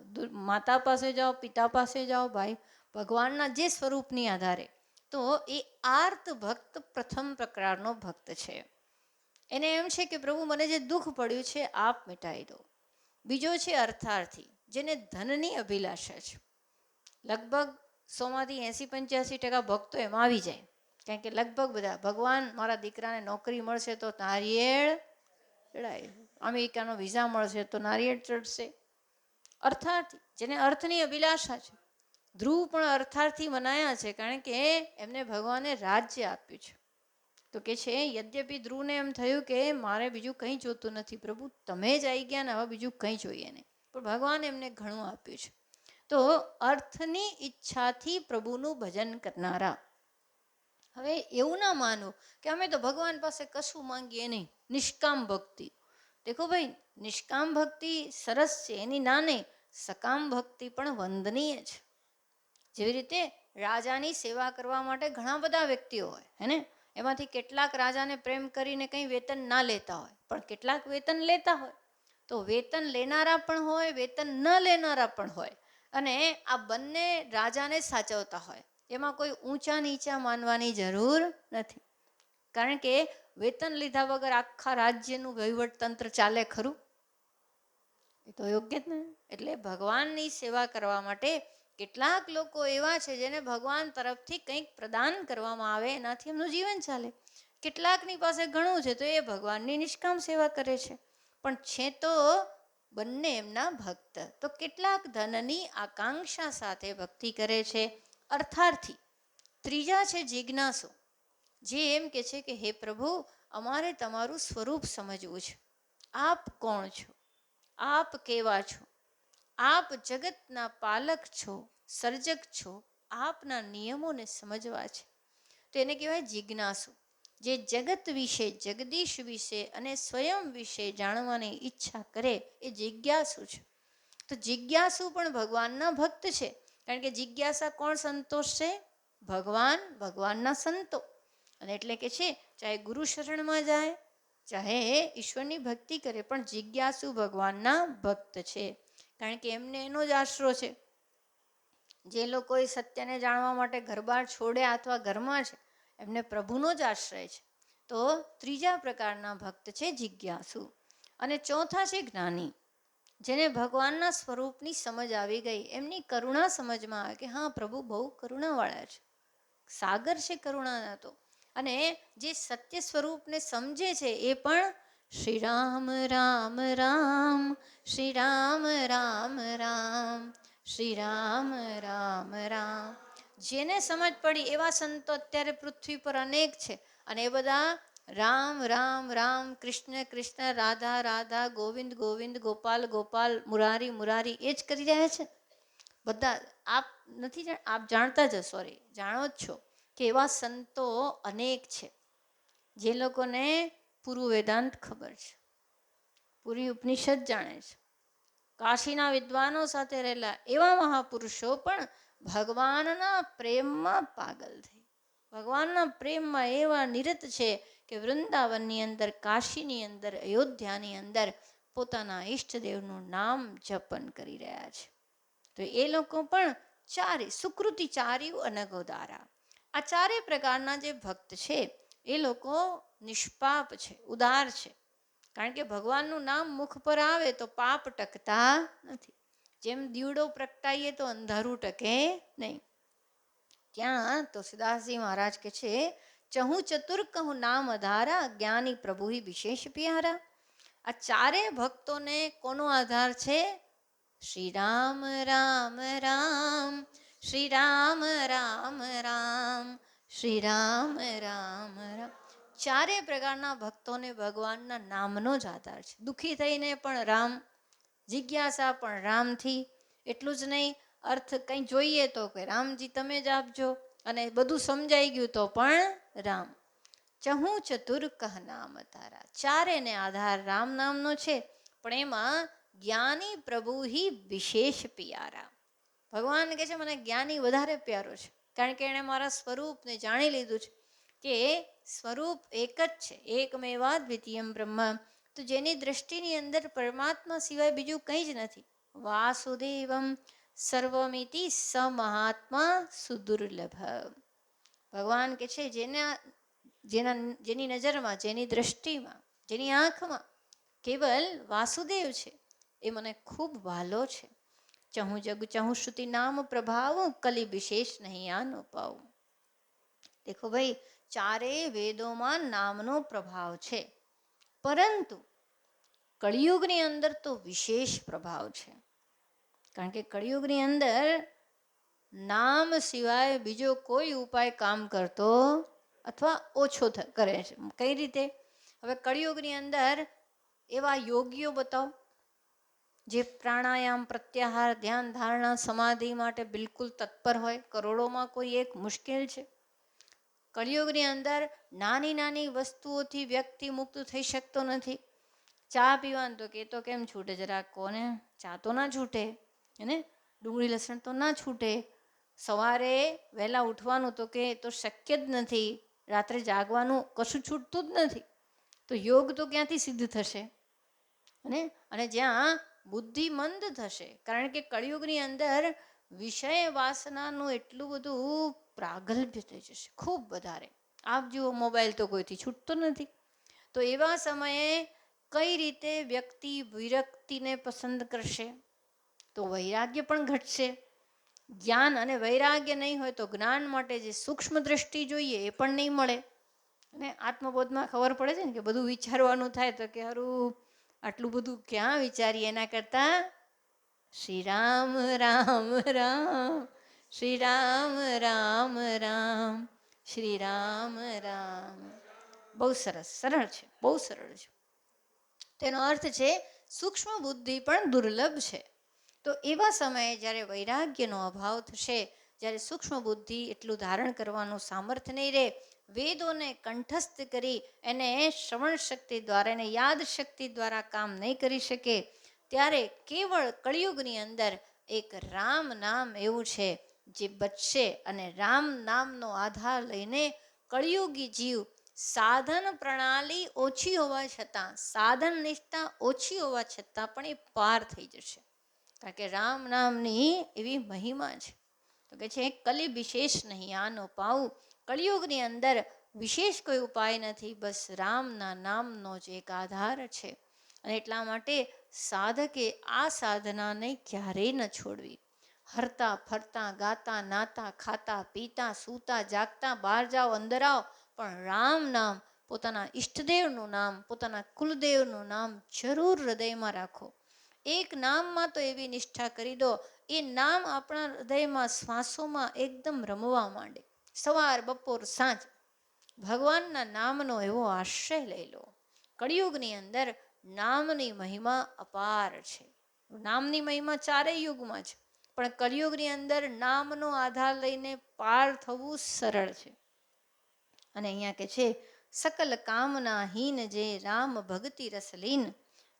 માતા પાસે જાઓ, પિતા પાસે જાઓ, ભાઈ, ભગવાનના જે સ્વરૂપની આધારે. તો એ આર્ત ભક્ત પ્રથમ પ્રકારનો ભક્ત છે. એને એમ છે કે પ્રભુ મને જે દુઃખ પડ્યું છે આપ મિટાઈ દો. બીજો છે અર્થાર્થી, જેને ધનની અભિલાષા છે. લગભગ 100% 85% ભક્તો એમાં આવી જાય. કારણ કે લગભગ બધા ભગવાન મારા દીકરાને નોકરી મળશે તો નારિયેળ ચડાય, અમેરિકાનો વિઝા મળશે તો નારિયેળ ચડશે. અર્થાર્થી, જેને અર્થની અભિલાષા છે. ધ્રુવ પણ અર્થાર્થી મનાયા છે, કારણ કે એમને ભગવાને રાજ્ય આપ્યું છે. તો કે છે યદ્યપિ ધ્રુવને એમ થયું કે મારે બીજું કંઈ જોતું નથી પ્રભુ, તમે જ આવી ગયા ને હવે બીજું કંઈ જોઈએ નહીં, પણ ભગવાન એમને ઘણું આપ્યું છે. તો અર્થની ઈચ્છાથી પ્રભુનું ભજન કરનારા. હવે એવું ના માનવું કે અમે તો ભગવાન પાસે કશું માંગીએ નહીં, નિષ્કામ ભક્તિ. દેખો ભાઈ, નિષ્કામ ભક્તિ સરસ છે, એની ના નહીં, સકામ ભક્તિ પણ વંદનીય છે. જેવી રીતે રાજાની સેવા કરવા માટે ઘણા બધા વ્યક્તિઓ હોય હે ને, એમાંથી કેટલાક રાજાને પ્રેમ કરીને કંઈ વેતન ના લેતા હોય, પણ કેટલાક વેતન લેતા હોય. તો વેતન લેનારા પણ હોય, વેતન ન લેનારા પણ હોય, અને આ બંને રાજાને સાચવતા હોય. એમાં કોઈ ઊંચા નીચા માનવાની જરૂર નથી, કારણ કે વેતન લીધા વગર આખા રાજ્યનું વહીવટ તંત્ર ચાલે ખરું? એ તો યોગ્ય જ ને. એટલે ભગવાનની સેવા કરવા માટે કેટલાક લોકો એવા છે જેને ભગવાન તરફથી કંઈક પ્રદાન કરવામાં આવે, એનાથી એમનું જીવન ચાલે. કેટલાકની પાસે ઘણું છે તો એ ભગવાનની નિષ્કામ સેવા કરે છે, પણ છે તો બંને એમના ભક્ત. તો કેટલાક ધનની આકાંક્ષા સાથે ભક્તિ કરે છે, અર્થાર્થી. ત્રીજા છે જિજ્ઞાસુ, જે એમ કે છે કે હે પ્રભુ, અમારે તમારું સ્વરૂપ સમજવું છે. આપ કોણ છો? આપ કેવા છો? આપ જગતના પાલક છો, સર્જક છો, આપના નિયમોને સમજવા છે. તો એને કહેવાય જિજ્ઞાસુ, જે જગત વિશે, જગદીશ વિશે અને સ્વયં વિશે જાણવાની ઈચ્છા કરે એ જિજ્ઞાસુ છે. તો જિજ્ઞાસુ પણ ભગવાનના ભક્ત છે, કારણ કે જિજ્ઞાસા કોણ સંતોષશે? ભગવાન, ભગવાનના સંતો. અને એટલે કે છે ચાહે ગુરુ શરણમાં જાય, ચાહે ઈશ્વરની ભક્તિ કરે, પણ જિજ્ઞાસુ ભગવાનના ભક્ત છે, કારણ કે એમને એનો જ આશરો છે. જે લોકો એ સત્યને જાણવા માટે ઘરબાર છોડ્યા અથવા ઘરમાં છે, એમને પ્રભુનો જ આશ્રય છે. તો ત્રીજા પ્રકારના ભક્ત છે જિજ્ઞાસુ. અને ચોથા છે જ્ઞાની, જેને ભગવાનના સ્વરૂપની સમજ આવી ગઈ, એમની કરુણા સમજમાં આવે કે હા પ્રભુ બહુ કરુણાવાળા છે, સાગર છે કરુણાના તો. અને જે સત્ય સ્વરૂપને સમજે છે એ પણ શ્રી રામ રામ રામ, શ્રી રામ રામ રામ, શ્રી રામ રામ રામ. જેને સમજ પડી એવા સંતો અત્યારે પૃથ્વી પર અનેક છે, અને એ બધા રામ રામ રામ, કૃષ્ણ કૃષ્ણ, રાધા રાધા, ગોવિંદ ગોવિંદ, ગોપાલ ગોપાલ, મુરારી મુરારી, એ જ કરી રહ્યા છે બધા. આપ નથી આપ જાણતા જ, સોરી, જાણો જ છો કે એવા સંતો અનેક છે, જે લોકોને પૂરું વેદાંત ખબર છે, પૂરી ઉપનિષદ જાણે છે, કાશીના વિદ્વાનો સાથે રહેલા એવા મહાપુરુષો પણ ભગવાનના પ્રેમમાં પાગલ થઈ, ભગવાનના પ્રેમમાં એવા નિરત છે કે વૃંદાવનની અંદર, કાશીની અંદર, અયોધ્યાની અંદર પોતાના ઈષ્ટદેવનું નામ જપન કરી રહ્યા છે. તો એ લોકો પણ ચારે સુકૃતિ ચાર્યું અનગોદારા. આ ચારે પ્રકારના જે ભક્ત છે એ લોકો નિષ્પાપ છે, ઉદાર છે, કારણ કે ભગવાનનું નામ મુખ પર આવે તો પાપ ટકતા નથી. જેમ દીવડો પ્રગટાઈએ તો અંધારું ટકે નહીં. ત્યાં તુલસીદાસજી મહારાજ કે છે ચહું ચતુર કહું નામ આધારા, જ્ઞાની પ્રભુ વિશેષ પ્યારા. આ ચારે ભક્તોને કોનો આધાર છે? શ્રી રામ રામ રામ, શ્રી રામ રામ રામ, શ્રી રામ રામ રામ. ચારે પ્રકારના ભક્તોને ભગવાનના નામનો જ આધાર છે. દુઃખી થઈને પણ રામ, જિજ્ઞાસા પણ રામથી. એટલું જ નહીં, અર્થ કંઈ જોઈએ તો કે રામજી તમે જ આપજો, અને બધું સમજાઈ ગયું તો પણ રામ. ચહું ચતુર કહ નામ તારા. ચારેને આધાર રામ નામનો છે, પણ એમાં જ્ઞાની પ્રભુ વિશેષ પિયારા. ભગવાન કહે છે મને જ્ઞાની વધારે પ્યારો છે, કારણ કે એણે મારા સ્વરૂપને જાણી લીધું છે કે સ્વરૂપ એક જ છે, એકમેવા દ્વિતીયમ બ્રહ્મ. તો જેની દ્રષ્ટિની અંદર પરમાત્મા સિવાય બીજું કંઈ જ નથી. વાસુદેવમ સર્વમિતિ સ મહાત્મા સુદુર્લભ. ભગવાન કે છે જેની નજરમાં, જેની દ્રષ્ટિમાં, જેની આંખમાં કેવલ વાસુદેવ છે એ મને ખૂબ વહાલો છે. ચહું જગ ચહું શ્રુતિ નામ પ્રભાવ, કલી વિશેષ નહીં આનો પાવ. દેખો ભાઈ, ચારે વેદોમાં નામનો પ્રભાવ છે, પરંતુ કળિયુગની અંદર તો વિશેષ પ્રભાવ છે. કારણ કે કળિયુગની અંદર નામ સિવાય બીજો કોઈ ઉપાય કામ કરતો અથવા ઓછો કરે છે. કઈ રીતે? હવે કળિયુગની અંદર એવા યોગીઓ બતાવો જે પ્રાણાયામ, પ્રત્યાહાર, ધ્યાન, ધારણા, સમાધિ માટે બિલકુલ તત્પર હોય. કરોડોમાં કોઈ એક મુશ્કેલ છે. કળિયુગની અંદર નાની નાની વસ્તુઓથી વ્યક્તિ મુક્ત થઈ શકતો નથી. ચા પીવાનું તો કે તો કેમ છૂટે, જરાક કોને, ચા તો ના છૂટે, એને ડુંગળી લસણ તો ના છૂટે. સવારે વહેલા ઉઠવાનું તો કે તો શક્ય જ નથી. રાત્રે જાગવાનું કશું છૂટતું જ નથી. તો યોગ તો ક્યાંથી સિદ્ધ થશે? અને જ્યાં બુદ્ધિ મંદ થશે, કારણ કે કળિયુગની અંદર વિષય વાસનાનું એટલું બધું પ્રાગલ્ભ્ય થઈ જશે, ખૂબ વધારે. આપ જુઓ, મોબાઈલ તો કોઈથી છૂટતો નથી. તો એવા સમયે કઈ રીતે વ્યક્તિ વિરક્તિને પસંદ કરશે? તો વૈરાગ્ય પણ ઘટશે. જ્ઞાન અને વૈરાગ્ય નહીં હોય તો જ્ઞાન માટે જે સૂક્ષ્મ દ્રષ્ટિ જોઈએ એ પણ નહીં મળે. અને આત્મબોધમાં ખબર પડે છે ને કે બધું વિચારવાનું થાય, તો કે હારું આટલું બધું ક્યાં વિચારીએ, એના કરતા શ્રી રામ રામ રામ, શ્રી રામ રામ રામ, શ્રી રામ રામ. બહુ સરસ, સરળ છે, બહુ સરળ છે. તેનો અર્થ છે સૂક્ષ્મ બુદ્ધિ પણ દુર્લભ છે. તો એવા સમયે જ્યારે વૈરાગ્યનો અભાવ થશે, જ્યારે સૂક્ષ્મ બુદ્ધિ એટલું ધારણ કરવાનું સામર્થ્ય નહીં રહે, વેદોને કંઠસ્થ કરી એને શ્રવણ શક્તિ દ્વારા, એને યાદ શક્તિ દ્વારા કામ નહીં કરી શકે, ત્યારે કેવળ કળિયુગની અંદર એક રામ નામ એવું છે જે બચશે. અને રામ નામનો આધાર લઈને કળિયુગી જીવ સાધન પ્રણાલી ઓછી હોવા છતાં, સાધન નિષ્ઠા ઓછી હોવા છતાં પણ એ પાર થઈ જશે. કારણ કે રામ નામની એવી મહિમા છે. તો કે છે કલી વિશેષ નહીં આનો પાઉ. કળિયુગની અંદર વિશેષ કોઈ ઉપાય નથી, બસ રામના નામનો જ એક આધાર છે. અને એટલા માટે સાધકે આ સાધનાને ક્યારેય ન છોડવી. હરતા ફરતા, ગાતા નાતા, ખાતા પીતા, સૂતા જાગતા, બહાર જાઓ અંદર આવો, પણ રામ નામ, પોતાના ઈષ્ટદેવનું નામ, પોતાના કુલદેવનું નામ જરૂર હૃદયમાં રાખો. એક નામમાં તો એવી નિષ્ઠા કરી દો, એ નામ આપણા હૃદયમાં, શ્વાસોમાં એકદમ રમવા માંડે. સવાર, બપોર, સાંજ ભગવાનના નામનો એવો આશ્રય લઈ લો. કળિયુગની અંદર નામની મહિમા અપાર છે. નામની મહિમા ચારેય યુગમાં છે, પણ કળિયુગની અંદર નામનો આધાર લઈને પાર થવું સરળ છે. અને અહીંયા કે છે સકલ કામના હીન જે રામ ભક્તિ રસલીન,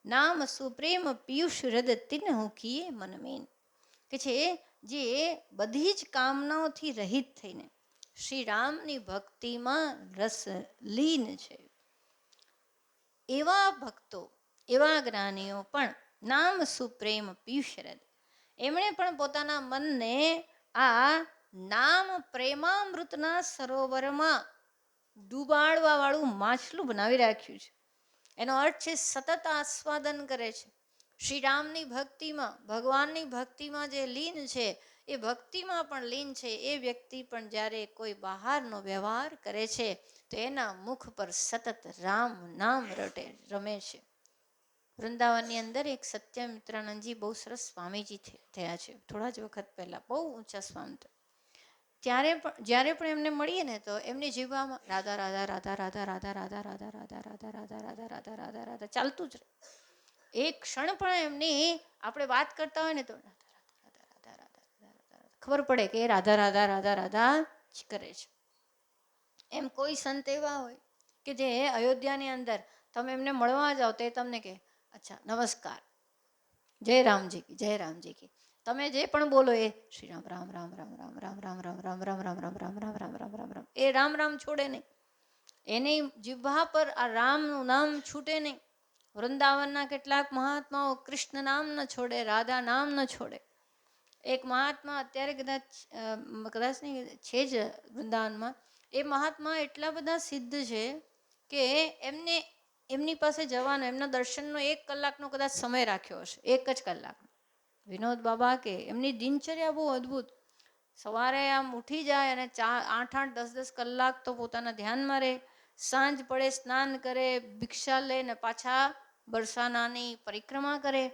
નામ સુપ્રેમ પિયુષ હૃદ તિન્હુ કિયે મનમીન. કે છે જે બધી જ કામનાઓથી રહિત થઈને શ્રી રામની ભક્તિમાં રસલીન છે, એવા ભક્તો, એવા જ્ઞાનીઓ પણ નામ સુપ્રેમ પિયુષ હૃદ, એમણે પણ પોતાના મનને આ નામ પ્રેમામૃતના સરોવરમાં ડૂબાડવા વાળું માછલું બનાવી રાખ્યું છે. એનો અર્થ છે સતત આસ્વાદન કરે છે. શ્રી રામની ભક્તિમાં, ભગવાનની ભક્તિમાં જે લીન છે, એ ભક્તિમાં પણ લીન છે. એ વ્યક્તિ પણ જ્યારે કોઈ બહારનો વ્યવહાર કરે છે તો એના મુખ પર સતત રામ નામ રમે છે. વૃંદાવનની અંદર એક સત્યમિત્રાનંદજી બહુ સરસ સ્વામીજી થયા છે, થોડા જ વખત પહેલા, બહુ ઊંચા સ્વામી. જ્યારે પણ એમને મળીએ ને તો એમની જીવવામાં રાધા રાધા રાધા રાધા રાધા રાધા રાધા રાધા રાધા રાધા રાધા રાધા રાધા રાધા ચાલતું જ રહે. એક ક્ષણ પણ એમની આપણે વાત કરતા હોય ને તો ખબર પડે કે રાધા રાધા રાધા રાધા જ કરે છે. એમ કોઈ સંત એવા હોય કે જે અયોધ્યાની અંદર તમે એમને મળવા જાઓ તો એ તમને કહે અચ્છા નમસ્કાર, જય રામજી કી, જય રામજી કી. તમે જે પણ બોલો એ શ્રી રામ રામ રામ રામ રામ રામ રામ રામ રામ રામ રામ રામ રામ રામ રામ રામ રામ રામ, એ રામ રામ છોડે નહીં. એની જીભા પર આ રામનું નામ છૂટે નહીં. વૃંદાવનના કેટલાક મહાત્માઓ કૃષ્ણ નામ ન છોડે, રાધા નામ ન છોડે. એક મહાત્મા અત્યારે કદાચ નહીં છે જ વૃંદાવનમાં, એ મહાત્મા એટલા બધા સિદ્ધ છે કે એમને એમની પાસે જવાનો, એમના દર્શનનો 1 કલાકનો કદાચ સમય રાખ્યો હશે, 1 જ કલાકનો. વિનોદ બાબા કે એમની દિનચર્યા બહુ અદ્ભુત. સવારે આમ ઉઠી જાય અને 8-8, 10-10 કલાક તો પોતાના ધ્યાનમાં રહે. સાંજ પડે સ્નાન કરે, ભિક્ષા લે ને પાછા બરસાનાની પરિક્રમા કરે.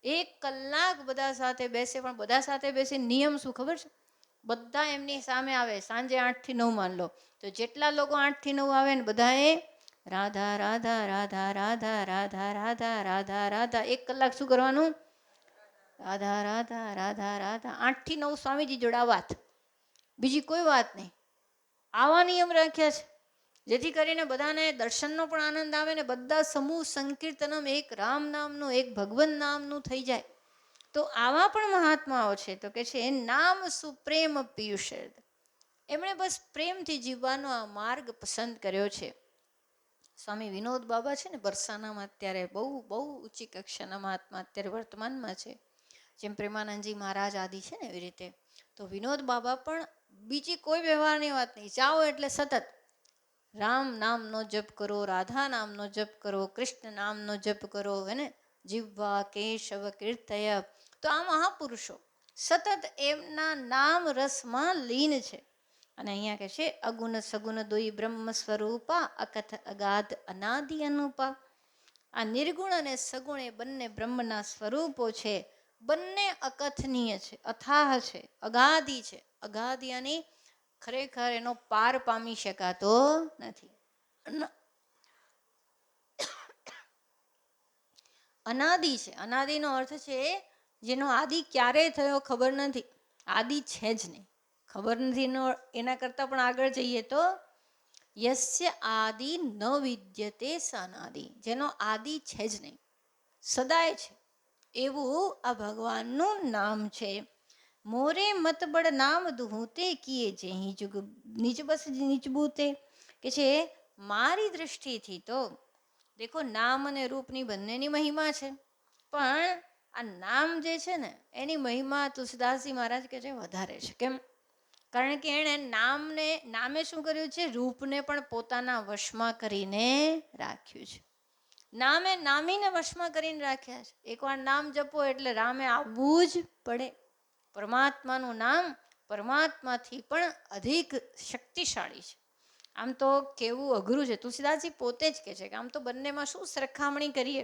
1 કલાક બધા સાથે બેસે, પણ બધા સાથે બેસે નિયમ શું ખબર છે? બધા એમની સામે આવે. સાંજે 8 થી 9 માન લો તો જેટલા લોકો 8 થી 9 આવે ને બધાએ રાધા રાધા રાધા રાધા રાધા રાધા રાધા રાધા, 1 કલાક શું કરવાનું? રાધા રાધા રાધા રાધા. 8 થી 9 સ્વામીજી જોડા વાત, બીજી કોઈ વાત નહીં. આવા નિયમ રાખ્યા છે જેથી કરીને બધાને દર્શનનો પણ આનંદ આવે ને બધા સમૂહ સંકીર્તનમ એક રામ નામનું, એક ભગવાન નામનું થઈ જાય. તો આવા પણ મહાત્માઓ છે. તો કે છે નામ સુપ્રેમ પિયુષ, એમણે બસ પ્રેમથી જીવવાનો આ માર્ગ પસંદ કર્યો છે. સ્વામી વિનોદ બાબા છે ને બરસાનામાં અત્યારે બહુ બહુ ઊંચી કક્ષાના મહાત્મા અત્યારે વર્તમાનમાં છે. જેમ પ્રેમાનંદજી મહારાજ આદિ છે ને એવી રીતે. તો વિનોદ બાબા પણ બીજી કોઈ વ્યવહારની વાત નહીં, જાઓ એટલે સતત રામ નામનો જપ કરો, રાધા નામનો જપ કરો, કૃષ્ણ નામનો જપ કરો, હે જીવવા કેશવ કીર્તય. તો આ મહાપુરુષો સતત એમના નામ રસમાં લીન છે. અને અહીંયા કહે છે અગુણ સગુણ દુઈ બ્રહ્મ સ્વરૂપા, અકથ અગાધ અનાદિ અનુપા. આ નિર્ગુણ અને સગુણ એ બંને બ્રહ્મના સ્વરૂપો છે. બંને અકથનીય છે, અથાહ છે, અગાધિ છે. અગાધિયાની ખરેખર એનો પાર પામી શકાતો નથી. અનાદિ છે. અનાદિનો અર્થ છે જેનો આદિ ક્યારે થયો ખબર નથી, આદિ છે જ નહીં, ખબર નથી. એના કરતાં પણ આગળ જઈએ તો યસ્ય આદિ ન વિદ્યતે સ અનાદિ, જેનો આદિ છે જ નહીં, સદાય છે, એવું આ ભગવાનનું નામ છે. મોરે મતબળ નામ દુહુતે કિએ જેહી જુગ નીચ બસ નીચબૂતે. કે છે મારી દૃષ્ટિથી તો દેખો નામ અને રૂપની બંનેની મહિમા છે, પણ આ નામ જે છે ને એની મહિમા તુલસીદાસજી મહારાજ કે છે વધારે છે. કેમ? કારણ કે એણે નામે શું કર્યું છે? રૂપને પણ પોતાના વશમાં કરીને રાખ્યું છે. નામે નામીને વશમાં કરીને રાખ્યા છે. એકવાર નામ જપો એટલે રામે આવવું જ પડે. પરમાત્માનું નામ પરમાત્માથી પણ અધિક શક્તિશાળી છે. આમ તો કેવું અઘરું છે. તુલસીદાસજી પોતે જ કહે છે કે આમ તો બંનેમાં શું સરખામણી કરીએ,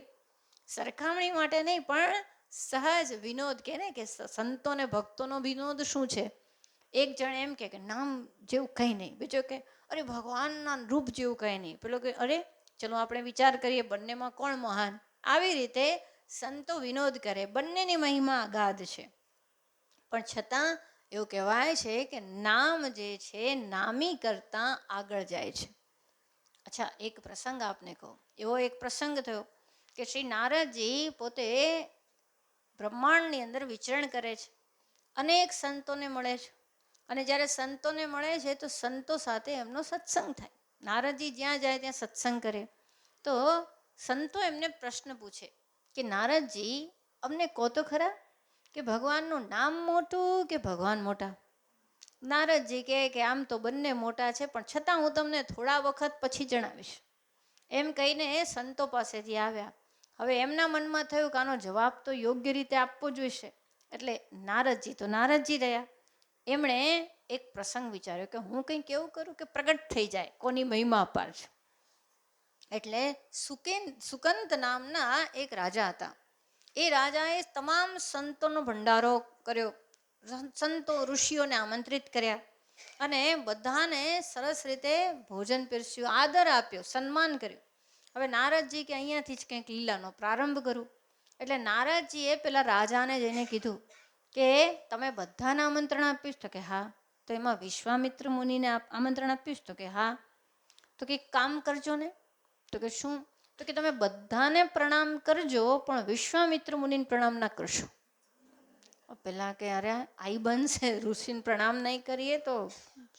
સરખામણી માટે નહીં, પણ સહજ વિનોદ કે ને કે સંતો ને ભક્તોનો વિનોદ શું છે? એક જણ એમ કે નામ જેવું કંઈ નહીં, બીજો કે અરે ભગવાનના રૂપ જેવું કંઈ નહીં, પેલો કે અરે ચલો આપણે વિચાર કરીએ બંનેમાં કોણ મહાન. આવી રીતે સંતો વિનોદ કરે. બંનેની મહિમા અગાધ છે, પણ છતાં એવું કહેવાય છે કે નામ જે છે નામી કરતાં આગળ જાય છે. અચ્છા, એક પ્રસંગ આપને કહું. એવો એક પ્રસંગ થયો કે શ્રી નારદજી પોતે બ્રહ્માંડની અંદર વિચરણ કરે છે, અનેક સંતોને મળે છે. અને જ્યારે સંતોને મળે છે તો સંતો સાથે એમનો સત્સંગ થાય. નારદજી જ્યાં જાય ત્યાં સત્સંગ કરે. તો સંતો એમને પ્રશ્ન પૂછે કે નારદજી અમને કહો તો ખરા કે ભગવાનનું નામ મોટું કે ભગવાન મોટા? નારદજી કહે કે આમ તો બંને મોટા છે, પણ છતાં હું તમને થોડા વખત પછી જણાવીશ. એમ કહીને એ સંતો પાસેથી આવ્યા. હવે એમના મનમાં થયું કે આનો જવાબ તો યોગ્ય રીતે આપવો જોઈશે. એટલે નારદજી રહ્યા. એમણે એક પ્રસંગ વિચાર્યો કે હું કંઈક એવું કરું કે પ્રગટ થઈ જાય કોની મહિમા અપાર છે. એટલે સુકંત નામના એક રાજા હતા. એ રાજાએ તમામ સંતોનો ભંડારો કર્યો, સંતો ઋષિઓને આમંત્રિત કર્યા અને બધાને સરસ રીતે ભોજન પીરસ્યું, આદર આપ્યો, સન્માન કર્યું. હવે નારદજી કે અહીંયાથી જ કંઈક લીલાનો પ્રારંભ કરું. એટલે નારદજીએ પેલા રાજાને જઈને કીધું કે તમે બધાને આમંત્રણ આપ્યું? તો કે હા. તો એમાં વિશ્વામિત્ર મુનિને આમંત્રણ આપ્યું? તો કે હા. તો કે કામ કરજો ને. તો કે શું? તો કે તમે બધાને પ્રણામ કરજો, પણ વિશ્વામિત્ર મુનિને પ્રણામ ના કરશો. પેલા કે અરે આઈ બનશે, ઋષિને પ્રણામ નહીં કરીએ તો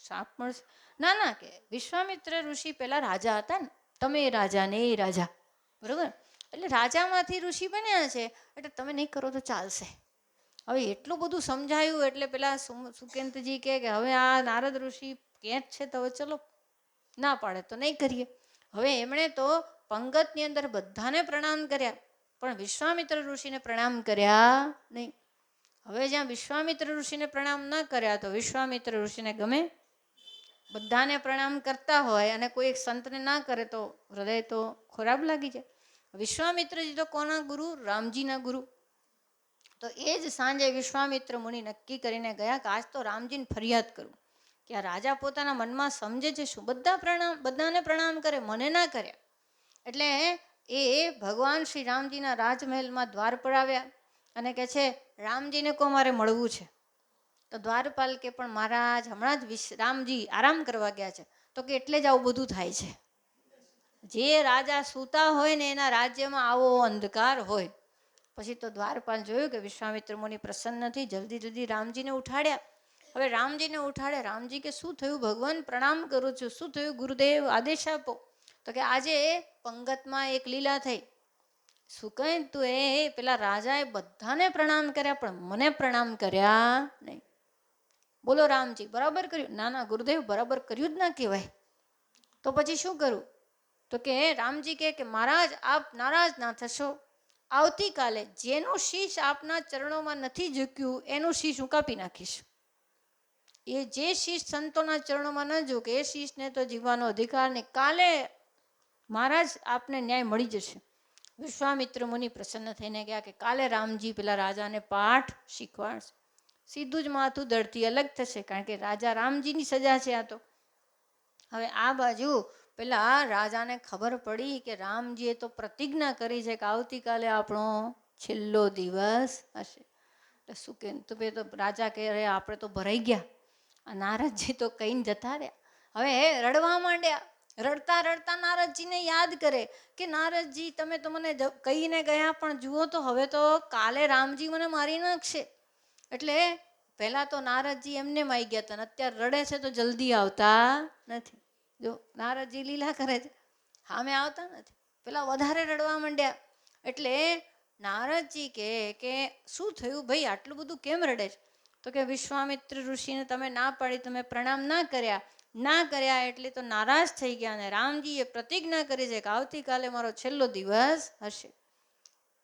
શાપ મળશે. ના ના, કે વિશ્વામિત્ર ઋષિ પેલા રાજા હતા ને, તમે રાજા ને એ રાજા, બરોબર? એટલે રાજામાંથી ઋષિ બન્યા છે, એટલે તમે નહીં કરો તો ચાલશે. હવે એટલું બધું સમજાયું એટલે પેલા સુકેન્તજી કે હવે આ નારદ ઋષિ ક્યાં જ છે, તો હવે ચલો, ના પાડે તો નહીં કરીએ. હવે એમણે તો પંગતની અંદર બધાને પ્રણામ કર્યા, પણ વિશ્વામિત્ર ઋષિને પ્રણામ કર્યા નહીં. હવે જ્યાં વિશ્વામિત્ર ઋષિને પ્રણામ ન કર્યા તો વિશ્વામિત્ર ઋષિને ગમે? બધાને પ્રણામ કરતા હોય અને કોઈ એક સંતને ના કરે તો હૃદય તો ખરાબ લાગી જાય. વિશ્વામિત્રજી તો કોના ગુરુ? રામજીના ગુરુ. તો એ જ સાંજે વિશ્વામિત્ર મુનિ નક્કી કરીને ગયા કે આજ તો રામજીને ફરિયાદ કરું કે આ રાજા પોતાના મનમાં સમજે છે શું, બધાને પ્રણામ કરે, મને ના કર્યા. એટલે એ ભગવાન શ્રી રામજીના રાજમહેલમાં દ્વાર પર આવ્યા અને કહે છે રામજીને કો મારે મળવું છે. તો દ્વારપાલ કે પણ મહારાજ હમણાં જ રામજી આરામ કરવા ગયા છે. તો કે એટલે જ આવું બધું થાય છે. જે રાજા સૂતા હોય ને એના રાજ્યમાં આવો અંધકાર હોય. પછી તો દ્વારપાલ જોયું કે વિશ્વામિત્ર મુનિ પ્રસન્ન નથી, જલ્દી જલ્દી રામજીને ઉઠાડ્યા. હવે રામજીને ઉઠાડે, રામજી કે શું થયું ભગવાન, પ્રણામ કરું છું, શું થયું ગુરુદેવ, આદેશ આપો. તો કે આજે પંગતમાં એક લીલા થઈ. શું કહે તું? એ પેલા રાજાએ બધાને પ્રણામ કર્યા પણ મને પ્રણામ કર્યા નહીં. બોલો રામજી બરાબર કર્યું? ના ના ગુરુદેવ, બરાબર કર્યું જ ના કહેવાય. તો પછી શું કરું? તો કે રામજી કે મહારાજ આપ નારાજ ના થશો, આવતીકાલે જેનું શીશ આપના ચરણોમાં નથી ઝૂક્યું એનું શીશ હું કાપી નાખીશ. એ જે શીશ સંતોના ચરણોમાં ન ઝૂકે એ શીશને તો જીવવાનો અધિકાર નહીં. કાલે મહારાજ આપને ન્યાય મળી જશે. વિશ્વામિત્ર મુનિ પ્રસન્ન થઈને ગયા કે કાલે રામજી પેલા રાજાને પાઠ શીખવાડશે. સીધું જ માથું ધરતી અલગ થશે, કારણ કે રાજા રામજીની સજા છે આ તો. હવે આ બાજુ પેલા રાજાને ખબર પડી કે રામજીએ તો પ્રતિજ્ઞા કરી છે કે આવતીકાલે આપણો છેલ્લો દિવસ હશે. એટલે શું કે તો રાજા કહે અરે આપણે તો ભરાઈ ગયા. આ નારદજી તો કહીને જતા રહ્યા. હવે રડવા માંડ્યા. રડતા રડતા નારદજીને યાદ કરે કે નારદજી તમે તો મને કહીને ગયા, પણ જુઓ તો હવે તો કાલે રામજી મને મારી નાખશે. એટલે પહેલા તો નારદજી એમને આવી ગયા હતા, અત્યારે રડે છે તો જલ્દી આવતા નથી. જો નારદજી લીલા કરે છે, સામે આવતા નથી. પેલા વધારે રડવા માંડ્યા. એટલે નારદજી કે શું થયું ભાઈ, આટલું બધું કેમ રડે છે? તો કે વિશ્વામિત્ર ઋષિને તમે ના પાડી, તમે પ્રણામ ના કર્યા એટલે તો નારાજ થઈ ગયા. અને રામજીએ પ્રતિજ્ઞા કરી છે કે આવતીકાલે મારો છેલ્લો દિવસ હશે.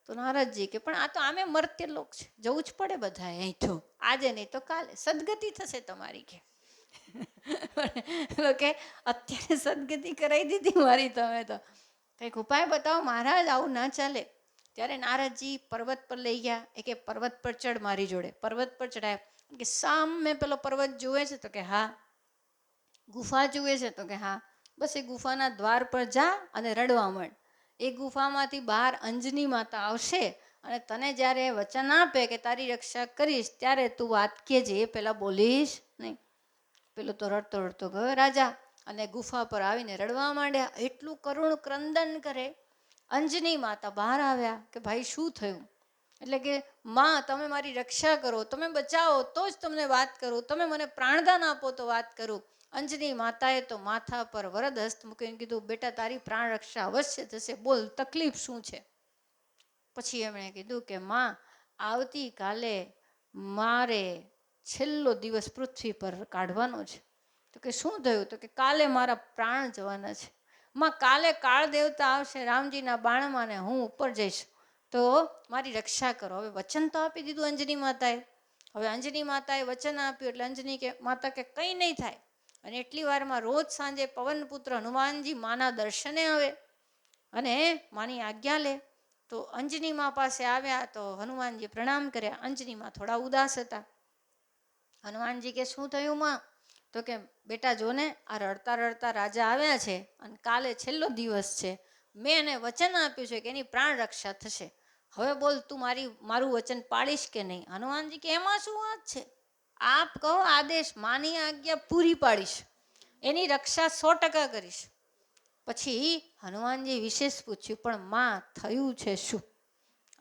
તો નારદજી કે પણ આ તો આમે મર્ત્ય લોક છે, જવું જ પડે બધા અહીંથી, આજે નહીં તો કાલે સદગતિ થશે તમારી. કે અત્યારે સદગતિ કરાવી દીધી મારી તમે તો, કંઈક ઉપાય બતાવો મહારાજ, આવું ના ચાલે. ત્યારે નારદજી પર્વત પર લઈ ગયા. એ કે પર્વત પર ચડ મારી જોડે. પર્વત પર ચડાય કે સામે પેલો પર્વત જુએ છે? તો કે હા. ગુફા જુએ છે? તો કે હા. બસ એ ગુફાના દ્વાર પર જા અને રડવા માંડ. એ ગુફામાંથી બહાર અંજની માતા આવશે અને તને જ્યારે વચન આપે કે તારી રક્ષા કરીશ ત્યારે તું વાત કહેજે, એ પેલા બોલીશ નહીં. પેલો તો રડતો રડતો ગયો રાજા અને ગુફા પર આવીને રડવા માંડ્યા. એટલું કરુણ ક્રંદન કરે. અંજની માતા બહાર આવ્યા કે ભાઈ શું થયું? એટલે કે માં તમે મારી રક્ષા કરો, તમે બચાવો તો જ તમને વાત કરું, તમે મને પ્રાણદાન આપો તો વાત કરું. અંજની માતાએ તો માથા પર વરદ હસ્ત મૂકીને કીધું બેટા તારી પ્રાણ રક્ષા અવશ્ય થશે, બોલ તકલીફ શું છે? પછી એમણે કીધું કે માં આવતીકાલે મારે છેલ્લો દિવસ પૃથ્વી પર કાઢવાનો છે. તો કે શું થયું? તો કે કાલે મારા પ્રાણ જવાના છે. માં કાલે કાળ દેવતા આવશે રામજીના બાણમાં ને હું ઉપર જઈશ, તો મારી રક્ષા કરો. હવે વચન તો આપી દીધું અંજની માતાએ. હવે અંજની માતાએ વચન આપ્યું એટલે અંજની કે માતા કે કંઈ નહીં થાય. અને એટલી વારમાં રોજ સાંજે પવનપુત્ર હનુમાનજી માના દર્શને આવે અને માની આજ્ઞા લે. તો અંજની મા પાસે આવ્યા તો હનુમાનજી પ્રણામ કર્યા. અંજની મા થોડા ઉદાસ હતા. હનુમાનજી કે શું થયું માં? તો કે બેટા જો ને આ રડતા રડતા રાજા આવ્યા છે અને કાલે છેલ્લો દિવસ છે, મેં એને વચન આપ્યું છે કે એની પ્રાણ રક્ષા થશે. હવે બોલ તું મારું વચન પાડીશ કે નહીં? હનુમાનજી કે એમાં શું વાત છે, આપ કહો આદેશ, માની આજ્ઞા પૂરી પાડીશ, એની રક્ષા 100% કરીશ. પછી હનુમાનજી વિશેષ પૂછ્યું પણ માં થયું છે શું?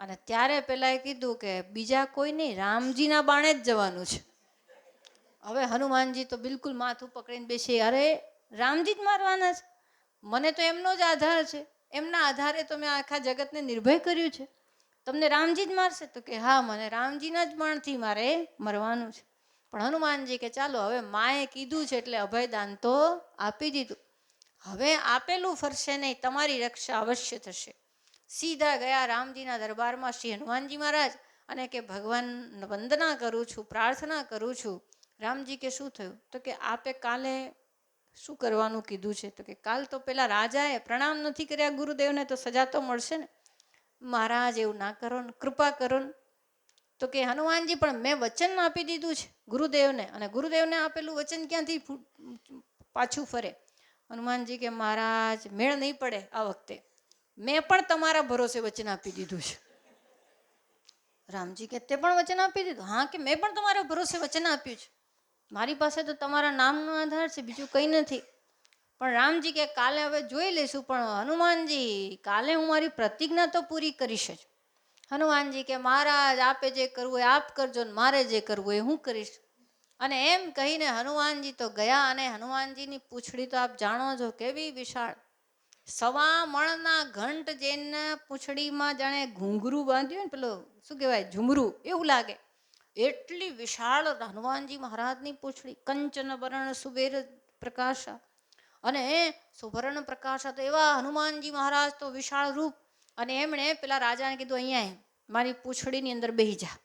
અને ત્યારે પેલા કીધું કે બીજા કોઈ નહીં, રામજીના બાણે જ જવાનું છે. હવે હનુમાનજી તો બિલકુલ માથું પકડીને બેસી, અરે રામજી જ મારવાના છે, મને તો એમનો જ આધાર છે, એમના આધારે તો મેં આખા જગતને નિર્ભય કર્યું છે, તમને રામજી જ મારશે? તો કે હા, મને રામજીના જ બાણથી મારે મરવાનું છે. પણ હનુમાનજી કે ચાલો હવે માએ કીધું છે એટલે અભયદાન તો આપી દીધું, હવે આપેલું ફરશે નહીં, તમારી રક્ષા અવશ્ય થશે. સીધા ગયા રામજીના દરબારમાં શ્રી હનુમાનજી મહારાજ અને કે ભગવાન વંદના કરું છું, પ્રાર્થના કરું છું. રામજી કે શું થયું? તો કે આપે કાલે શું કરવાનું કીધું છે? તો કે કાલ તો પેલા રાજાએ પ્રણામ નથી કર્યા ગુરુદેવને, તો સજા તો મળશે ને. મહારાજ એવું ના કરો ને, કૃપા કરો ને. તો કે હનુમાનજી પણ મેં વચન આપી દીધું છે ગુરુદેવને, અને ગુરુદેવને આપેલું વચન ક્યાંથી પાછું ફરે? હનુમાનજી કે મહારાજ મેળ નહીં પડે આ વખતે, મેં પણ તમારા ભરોસે વચન આપી દીધું છે. રામજી કે તે પણ વચન આપી દીધું? હા, કે મેં પણ તમારા ભરોસે વચન આપ્યું છે, મારી પાસે તો તમારા નામનો આધાર છે, બીજું કંઈ નથી. પણ રામજી કે કાલે હવે જોઈ લઈશું, પણ હનુમાનજી કાલે હું મારી પ્રતિજ્ઞા તો પૂરી કરીશ જ. હનુમાનજી કે મહારાજ આપે જે કરવું એ આપ કરજો ને મારે જે કરવું એ હું કરીશ. અને એમ કહીને હનુમાનજી તો ગયા, અને હનુમાનજીની પૂંછડી તો આપ જાણો છો કેવી વિશાળ, 1.25 મણના ઘંટ જેને પૂંછડીમાં જાણે ઘૂંઘરું બાંધ્યું ને, પેલો શું કહેવાય ઝુમરું, એવું લાગે એટલી વિશાળ હનુમાનજી મહારાજની પૂંછડી. કંચન વરણ સુબેર પ્રકાશા, અને સુવર્ણ પ્રકાશા, તો એવા હનુમાનજી મહારાજ તો વિશાળ રૂપ. અને એમણે પેલા રાજાને કીધું અહીંયા મારી પૂંછડીની અંદર બેસી જા,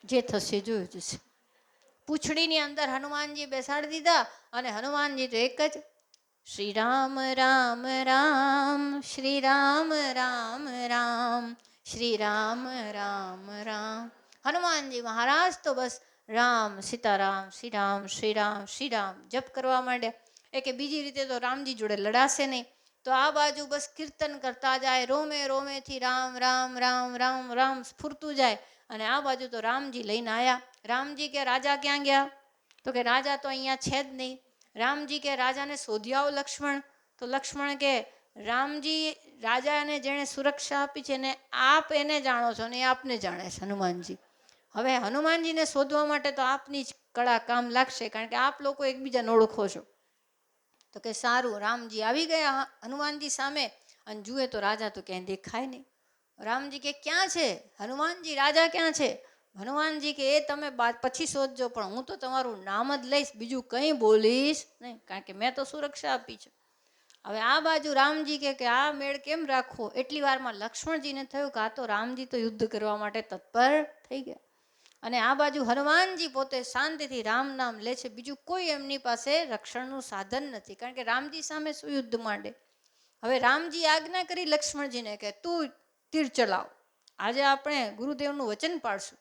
જે થશે જોયું જશે. પૂંછડીની અંદર હનુમાનજી બેસાડી દીધા, અને હનુમાનજી તો એક જ શ્રી રામ રામ રામ, શ્રી રામ રામ રામ, શ્રી રામ રામ રામ. હનુમાનજી મહારાજ તો બસ રામ સીતારામ, શ્રી રામ શ્રી રામ શ્રી રામ જપ કરવા માંડ્યા. એ કે બીજી રીતે તો રામજી જોડે લડાશે નહીં, તો આ બાજુ બસ કીર્તન કરતા જાય, રોમે રોમેથી રામ રામ રામ રામ રામ સ્ફૂરતું જાય. અને આ બાજુ તો રામજી લઈને આવ્યા. રામજી કે રાજા ક્યાં ગયા? તો કે રાજા તો અહીંયા છે જ નહીં. રામજી કે રાજાને શોધી આવો લક્ષ્મણ. તો લક્ષ્મણ કે રામજી રાજાને જેણે સુરક્ષા આપી છે ને આપ એને જાણો છો ને એ આપને જાણે છે હનુમાનજી. હવે હનુમાનજીને શોધવા માટે તો આપની જ કળા કામ લાગશે, કારણ કે આપ લોકો એકબીજાને ઓળખો છો. તો કે સારું. રામજી આવી ગયા હનુમાનજી સામે, અને જુએ તો રાજા તો ક્યાંય દેખાય નહીં. રામજી કે ક્યાં છે હનુમાનજી, રાજા ક્યાં છે? હનુમાનજી કે એ તમે પછી શોધજો, પણ હું તો તમારું નામ જ લઈશ, બીજું કંઈ બોલીશ નહીં, કારણ કે મેં તો સુરક્ષા આપી છે. હવે આ બાજુ રામજી કે આ મેળ કેમ રાખવો? એટલી વારમાં લક્ષ્મણજીને થયું કે આ તો રામજી તો યુદ્ધ કરવા માટે તત્પર થઈ ગયા. અને આ બાજુ હનુમાનજી પોતે શાંતિથી રામ નામ લે છે, બીજું કોઈ એમની પાસે રક્ષણનું સાધન નથી, કારણ કે રામજી સામે શું યુદ્ધ માંડે. હવે રામજી આજ્ઞા કરી લક્ષ્મણજીને કે તું તીર ચલાવ, આજે આપણે ગુરુદેવનું વચન પાડશું.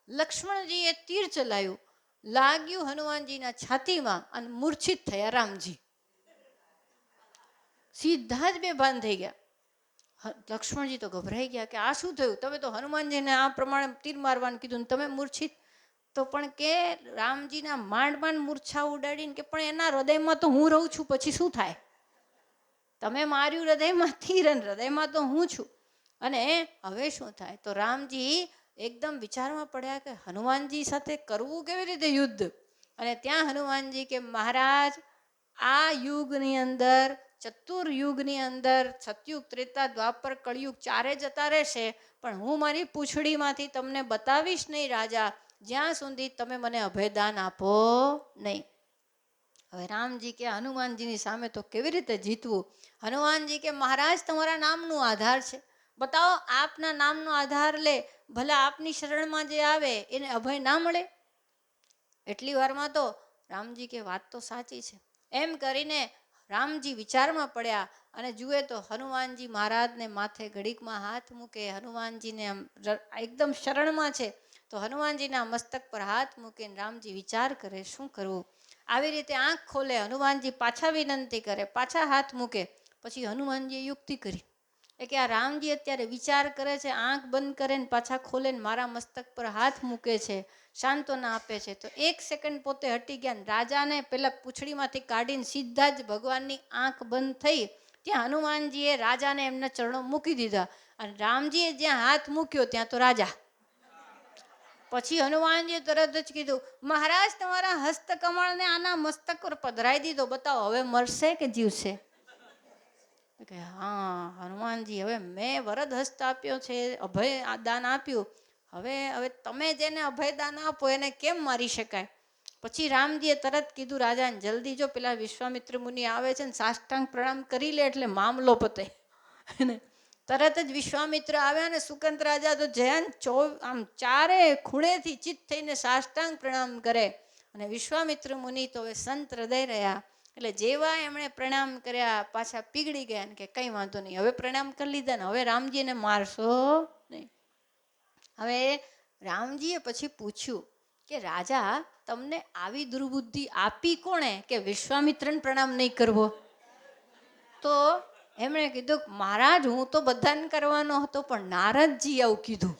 લક્ષ્મણજીએ તીર ચલાવ્યું, લાગ્યું હનુમાનજીના છાતીમાં, અને મૂર્છિત થયા રામજી. સીધા જ બેભાન થઈ ગયા. લક્ષ્મણજી તો ગભરાઈ ગયા કે આ શું થયું? તમે તો હનુમાનજીને આ પ્રમાણે તીર મારવાનું કીધું ને તમે મૂર્છિત. તો પણ કે રામજીના માંડ માંડ મૂર્છા ઉડાડીને કે પણ એના હૃદયમાં તો હું રહું છું, પછી શું થાય? તમે માર્યું હૃદયમાં તીર, અને હૃદયમાં તો હું છું, અને હવે શું થાય? તો રામજી એકદમ વિચારમાં પડ્યા કે હનુમાનજી સાથે કરવું કેવી રીતે યુદ્ધ. અને ત્યાં હનુમાનજી કે મહારાજ આ યુગની અંદર, ચતુર્યુગની અંદર, સતયુગ ત્રેતા દ્વાપર કળયુગ ચારે જતા રહેશે, પણ હું મારી પૂંછડીમાંથી તમને બતાવીશ નહીં રાજા, જ્યાં સુધી તમે મને અભયદાન આપો નહીં. હવે રામજી કે હનુમાનજીની સામે તો કેવી રીતે જીતવું? હનુમાનજી કે મહારાજ તમારા નામનો આધાર છે, બતાવો આપના નામનો આધાર લે, ભલે આપની શરણમાં જે આવે એને અભય ના મળે? એટલી વારમાં તો રામજી કે વાત તો સાચી છે. એમ કરીને રામજી વિચારમાં પડ્યા, અને જુએ તો હનુમાનજી મહારાજને માથે ઘડીકમાં હાથ મૂકે. હનુમાનજીને એકદમ શરણમાં છે, તો હનુમાનજીના મસ્તક પર હાથ મૂકીને રામજી વિચાર કરે શું કરવું. આવી રીતે આંખ ખોલે, હનુમાનજી પાછા વિનંતી કરે, પાછા હાથ મૂકે. પછી હનુમાનજીએ યુક્તિ કરી એ કે આ રામજી અત્યારે વિચાર કરે છે, આંખ બંધ કરે ને પાછા ખોલે ને મારા મસ્તક પર હાથ મૂકે છે, સાંત્વના આપે છે. તો 1 સેકન્ડ પોતે હટી ગયા, રાજાને પેલા પૂંછડીમાંથી કાઢીને સીધા જ ભગવાનની આંખ બંધ થઈ, ત્યાં હનુમાનજીએ રાજાને એમના ચરણો મૂકી દીધા અને રામજીએ જ્યાં હાથ મૂક્યો ત્યાં તો રાજા. પછી હનુમાનજીએ તરત જ કીધું, મહારાજ તમારા હસ્તકમળને આના મસ્તક પર પધરાઈ દીધો, બતાવો હવે મરશે કે જીવશે? કે હા હનુમાનજી, હવે મેં વરદ હસ્ત આપ્યો છે, અભય દાન આપ્યું, હવે તમે જેને અભય દાન આપો એને કેમ મારી શકાય? પછી રામજીએ તરત કીધું રાજાને, જલ્દી જો પેલા વિશ્વામિત્ર મુનિ આવે છે ને સાષ્ટાંગ પ્રણામ કરી લે એટલે મામલો પતે. તરત જ વિશ્વામિત્ર આવ્યા ને સુકંત રાજા તો જયન આમ ચારે ખૂણેથી ચિત્ત થઈને સાષ્ટાંગ પ્રણામ કરે. અને વિશ્વામિત્ર મુનિ તો હવે સંત હૃદય રહ્યા એટલે જેવા એમણે પ્રણામ કર્યા પાછા પીગળી ગયા ને કે કંઈ વાંધો નહીં, હવે પ્રણામ કરી લીધા ને હવે રામજીને મારશો નહીં. હવે રામજીએ પછી પૂછ્યું કે રાજા, તમને આવી દુર્બુદ્ધિ આપી કોણે કે વિશ્વામિત્રને પ્રણામ નહીં કરવો? તો એમણે કીધું, મહારાજ હું તો બધાને કરવાનો હતો પણ નારદજી આવું કીધું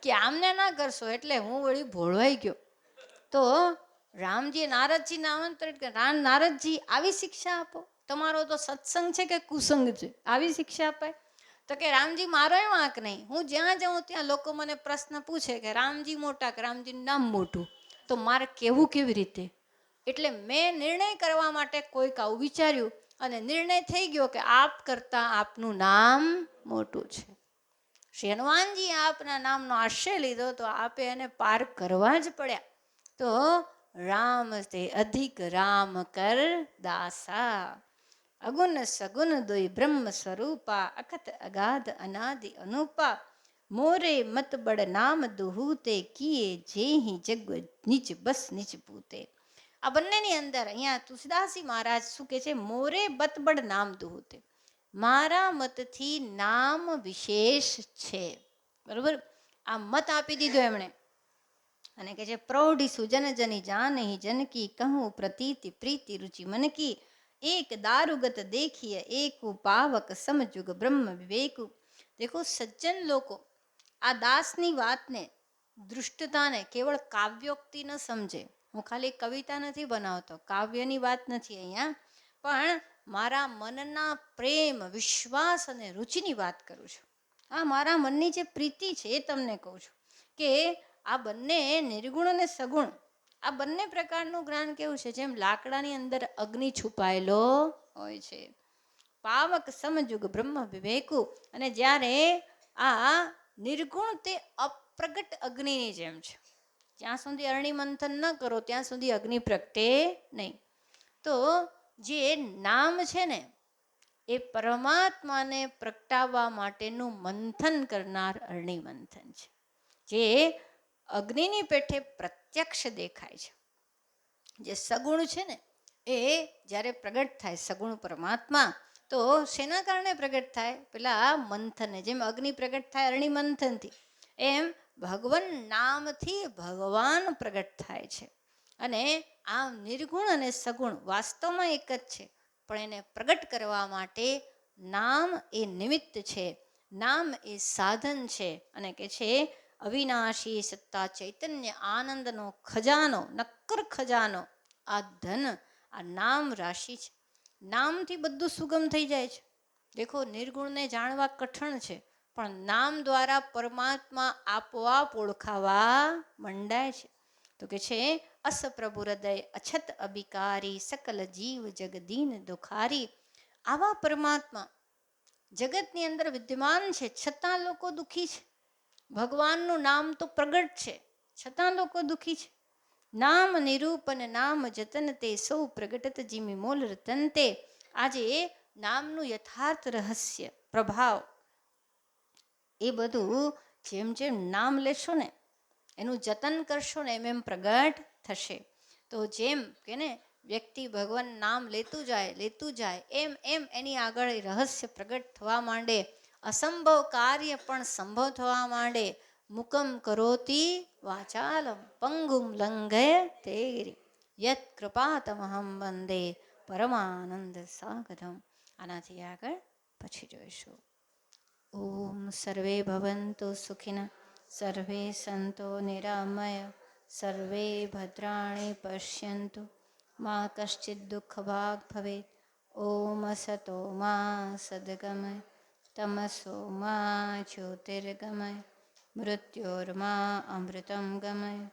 કે આમને ના કરશો એટલે હું વળી ભોળવાઈ ગયો. તો રામજીએ નારદજીને આમંત્રિત કર્યા, નારદજી આવી શિક્ષા આપો? તમારો તો સત્સંગ છે કે કુસંગ છે, આવી શિક્ષા અપાય? તો કે રામજી મારો એ વાંક નહીં, હું જ્યાં જાઉં ત્યાં લોકો મને પ્રશ્ન પૂછે કે રામજી મોટા કે રામજીનું નામ મોટું, તો મારે કહેવું કેવી રીતે? એટલે મેં નિર્ણય કરવા માટે કોઈક આવું વિચાર્યું અને નિર્ણય થઈ ગયો કે આપ કરતાં આપનું નામ મોટું છે. શ્રી હનુમાનજી આપના નામનો આશ્રય લીધો તો આપે એને પાર કરવા જ પડ્યા. તો રામ તે અધિક રામ કર દાસા, અગુણ સગુણ દોય બ્રહ્મ સ્વરૂપા, અખત અગાધ અનાદિ અનુપા, મોરે મત બડ નામ દુહૂતે, કિયે જેહી જગ નીચ બસ નીચ પૂતે. આ બંનેની અંદર અહીંયા તુલસીદાસજી મહારાજ શું કહે છે? મોરે બતબડ નામ દુહૂતે, મારા મતથી નામ વિશેષ છે. બરોબર, આ મત આપી દીધો એમણે અને કે છે પ્રૌઢી સુજન જની જાનહી જનકી, કહું પ્રતીતિ પ્રીતિ રુચિ મનકી, એક દારુગત દેખીએ એકુ પાવક, સમજુગ બ્રહ્મ વિવેકુ. દેખો સજ્જન લોકો આ દાસની વાતને દૃષ્ટતાને કેવળ કાવ્યોક્તિ ન સમજે. હું ખાલી કવિતા નથી બનાવતો, કાવ્યની વાત નથી અહીંયા, પણ મારા મનના પ્રેમ વિશ્વાસ અને રુચિની વાત કરું છું. આ મારા મનની જે પ્રીતિ છે એ તમને કહું છું કે આ બંને નિર્ગુણ અને સગુણ, આ બંને પ્રકારનું જ્ઞાન કેવું છે? જેમ લાકડાની અંદર અગ્નિ છુપાયેલો હોય છે. પાવક સમજુગ બ્રહ્મ વિવેકુ, અને જ્યારે આ નિર્ગુણ તે અપ્રગટ અગ્નિની જેમ છે. જ્યાં સુધી અરણી મંથન ન કરો ત્યાં સુધી અગ્નિ પ્રગટે નહીં. તો જે નામ છે ને એ પરમાત્માને પ્રગટાવવા માટેનું મંથન કરનાર અરણી મંથન છે, જે અગ્નિની પેઠે પ્રત્યક્ષ દેખાય છે. જે સગુણ છે ને એ જ્યારે પ્રગટ થાય સગુણ પરમાત્મા, તો શેના કારણે પ્રગટ થાય? પેલા મંથનને, જેમ અગ્નિ પ્રગટ થાય અરણી મંથનથી, એમ ભગવાન નામથી ભગવાન પ્રગટ થાય છે. અને આ નિર્ગુણ અને સગુણ વાસ્તવમાં એક જ છે, પણ એને પ્રગટ કરવા માટે નામ એ નિમિત્ત છે, નામ એ સાધન છે. અને કે છે અવિનાશી સત્તા ચૈતન્ય આનંદનો ખજાનો, નક્કર ખજાનો આ ધન, આ નામ રાશિ છે. નામથી બધું સુગમ થઈ જાય છે. દેખો નિર્ગુણને જાણવા કઠણ છે, પણ નામ દ્વારા પરમાત્મા આપોઆપ ઓળખાવા મંડાય છે. તો કે છે અસ પ્રભુ હૃદય અછત અભિકારી, સકલ જીવ જગદીન દુખારી. આવા પરમાત્મા જગતની અંદર વિદ્યમાન છે છતાં લોકો દુઃખી છે. ભગવાનનું નામ તો પ્રગટ છે છતાં લોકો દુઃખી છે. નામ નિરૂપન નામ જતન તે, સૌ પ્રગટત જીમી મોલ રતન તે. આજે નામનું યથાર્થ રહસ્ય પ્રભાવ એ બધું જેમ જેમ નામ લેશો ને, એનું જતન કરશો ને, એમ પ્રગટ થશે. તો જેમ કે ને વ્યક્તિ ભગવાન નામ લેતું જાય એમ એમ એની આગળ રહસ્ય પ્રગટ થવા માંડે, અસંભવ કાર્ય પણ સંભવ થવા માંડે. મુકમ કરોતી વાચાલમ પંગુમ લંઘયતે ગિરિમ, યત કૃપાતમહં વંદે પરમાનંદ સાગરમ. આનાથી આગળ પછી જોઈશું. ઓમ સર્વે ભવન્તુ સુખિનઃ, સર્વે સંતો નિરામય, સર્વે ભદ્રાણિ પશ્યન્તુ, મા કશ્ચિદ દુઃખભાગ ભવેત. ઓમ સતો મા સદગમય તમસો મા જ્યોતિર્ગમય મૃત્યોર્મા અમૃતમ ગમય.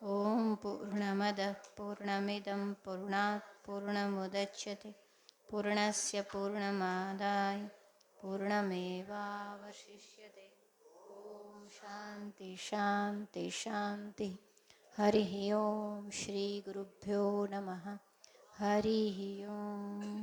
ઓમ પૂર્ણમદ પૂર્ણમિદં પૂર્ણાત પૂર્ણમુદચ્યતે પૂર્ણસ્ય પૂર્ણમાદાય પૂર્ણમેવાવશિષ્યતે. ઓમ શાંતિ શાંતિ શાંતિ. હરિ ઓમ શ્રી ગુરુભ્યો નમઃ. હરિ ઓમ.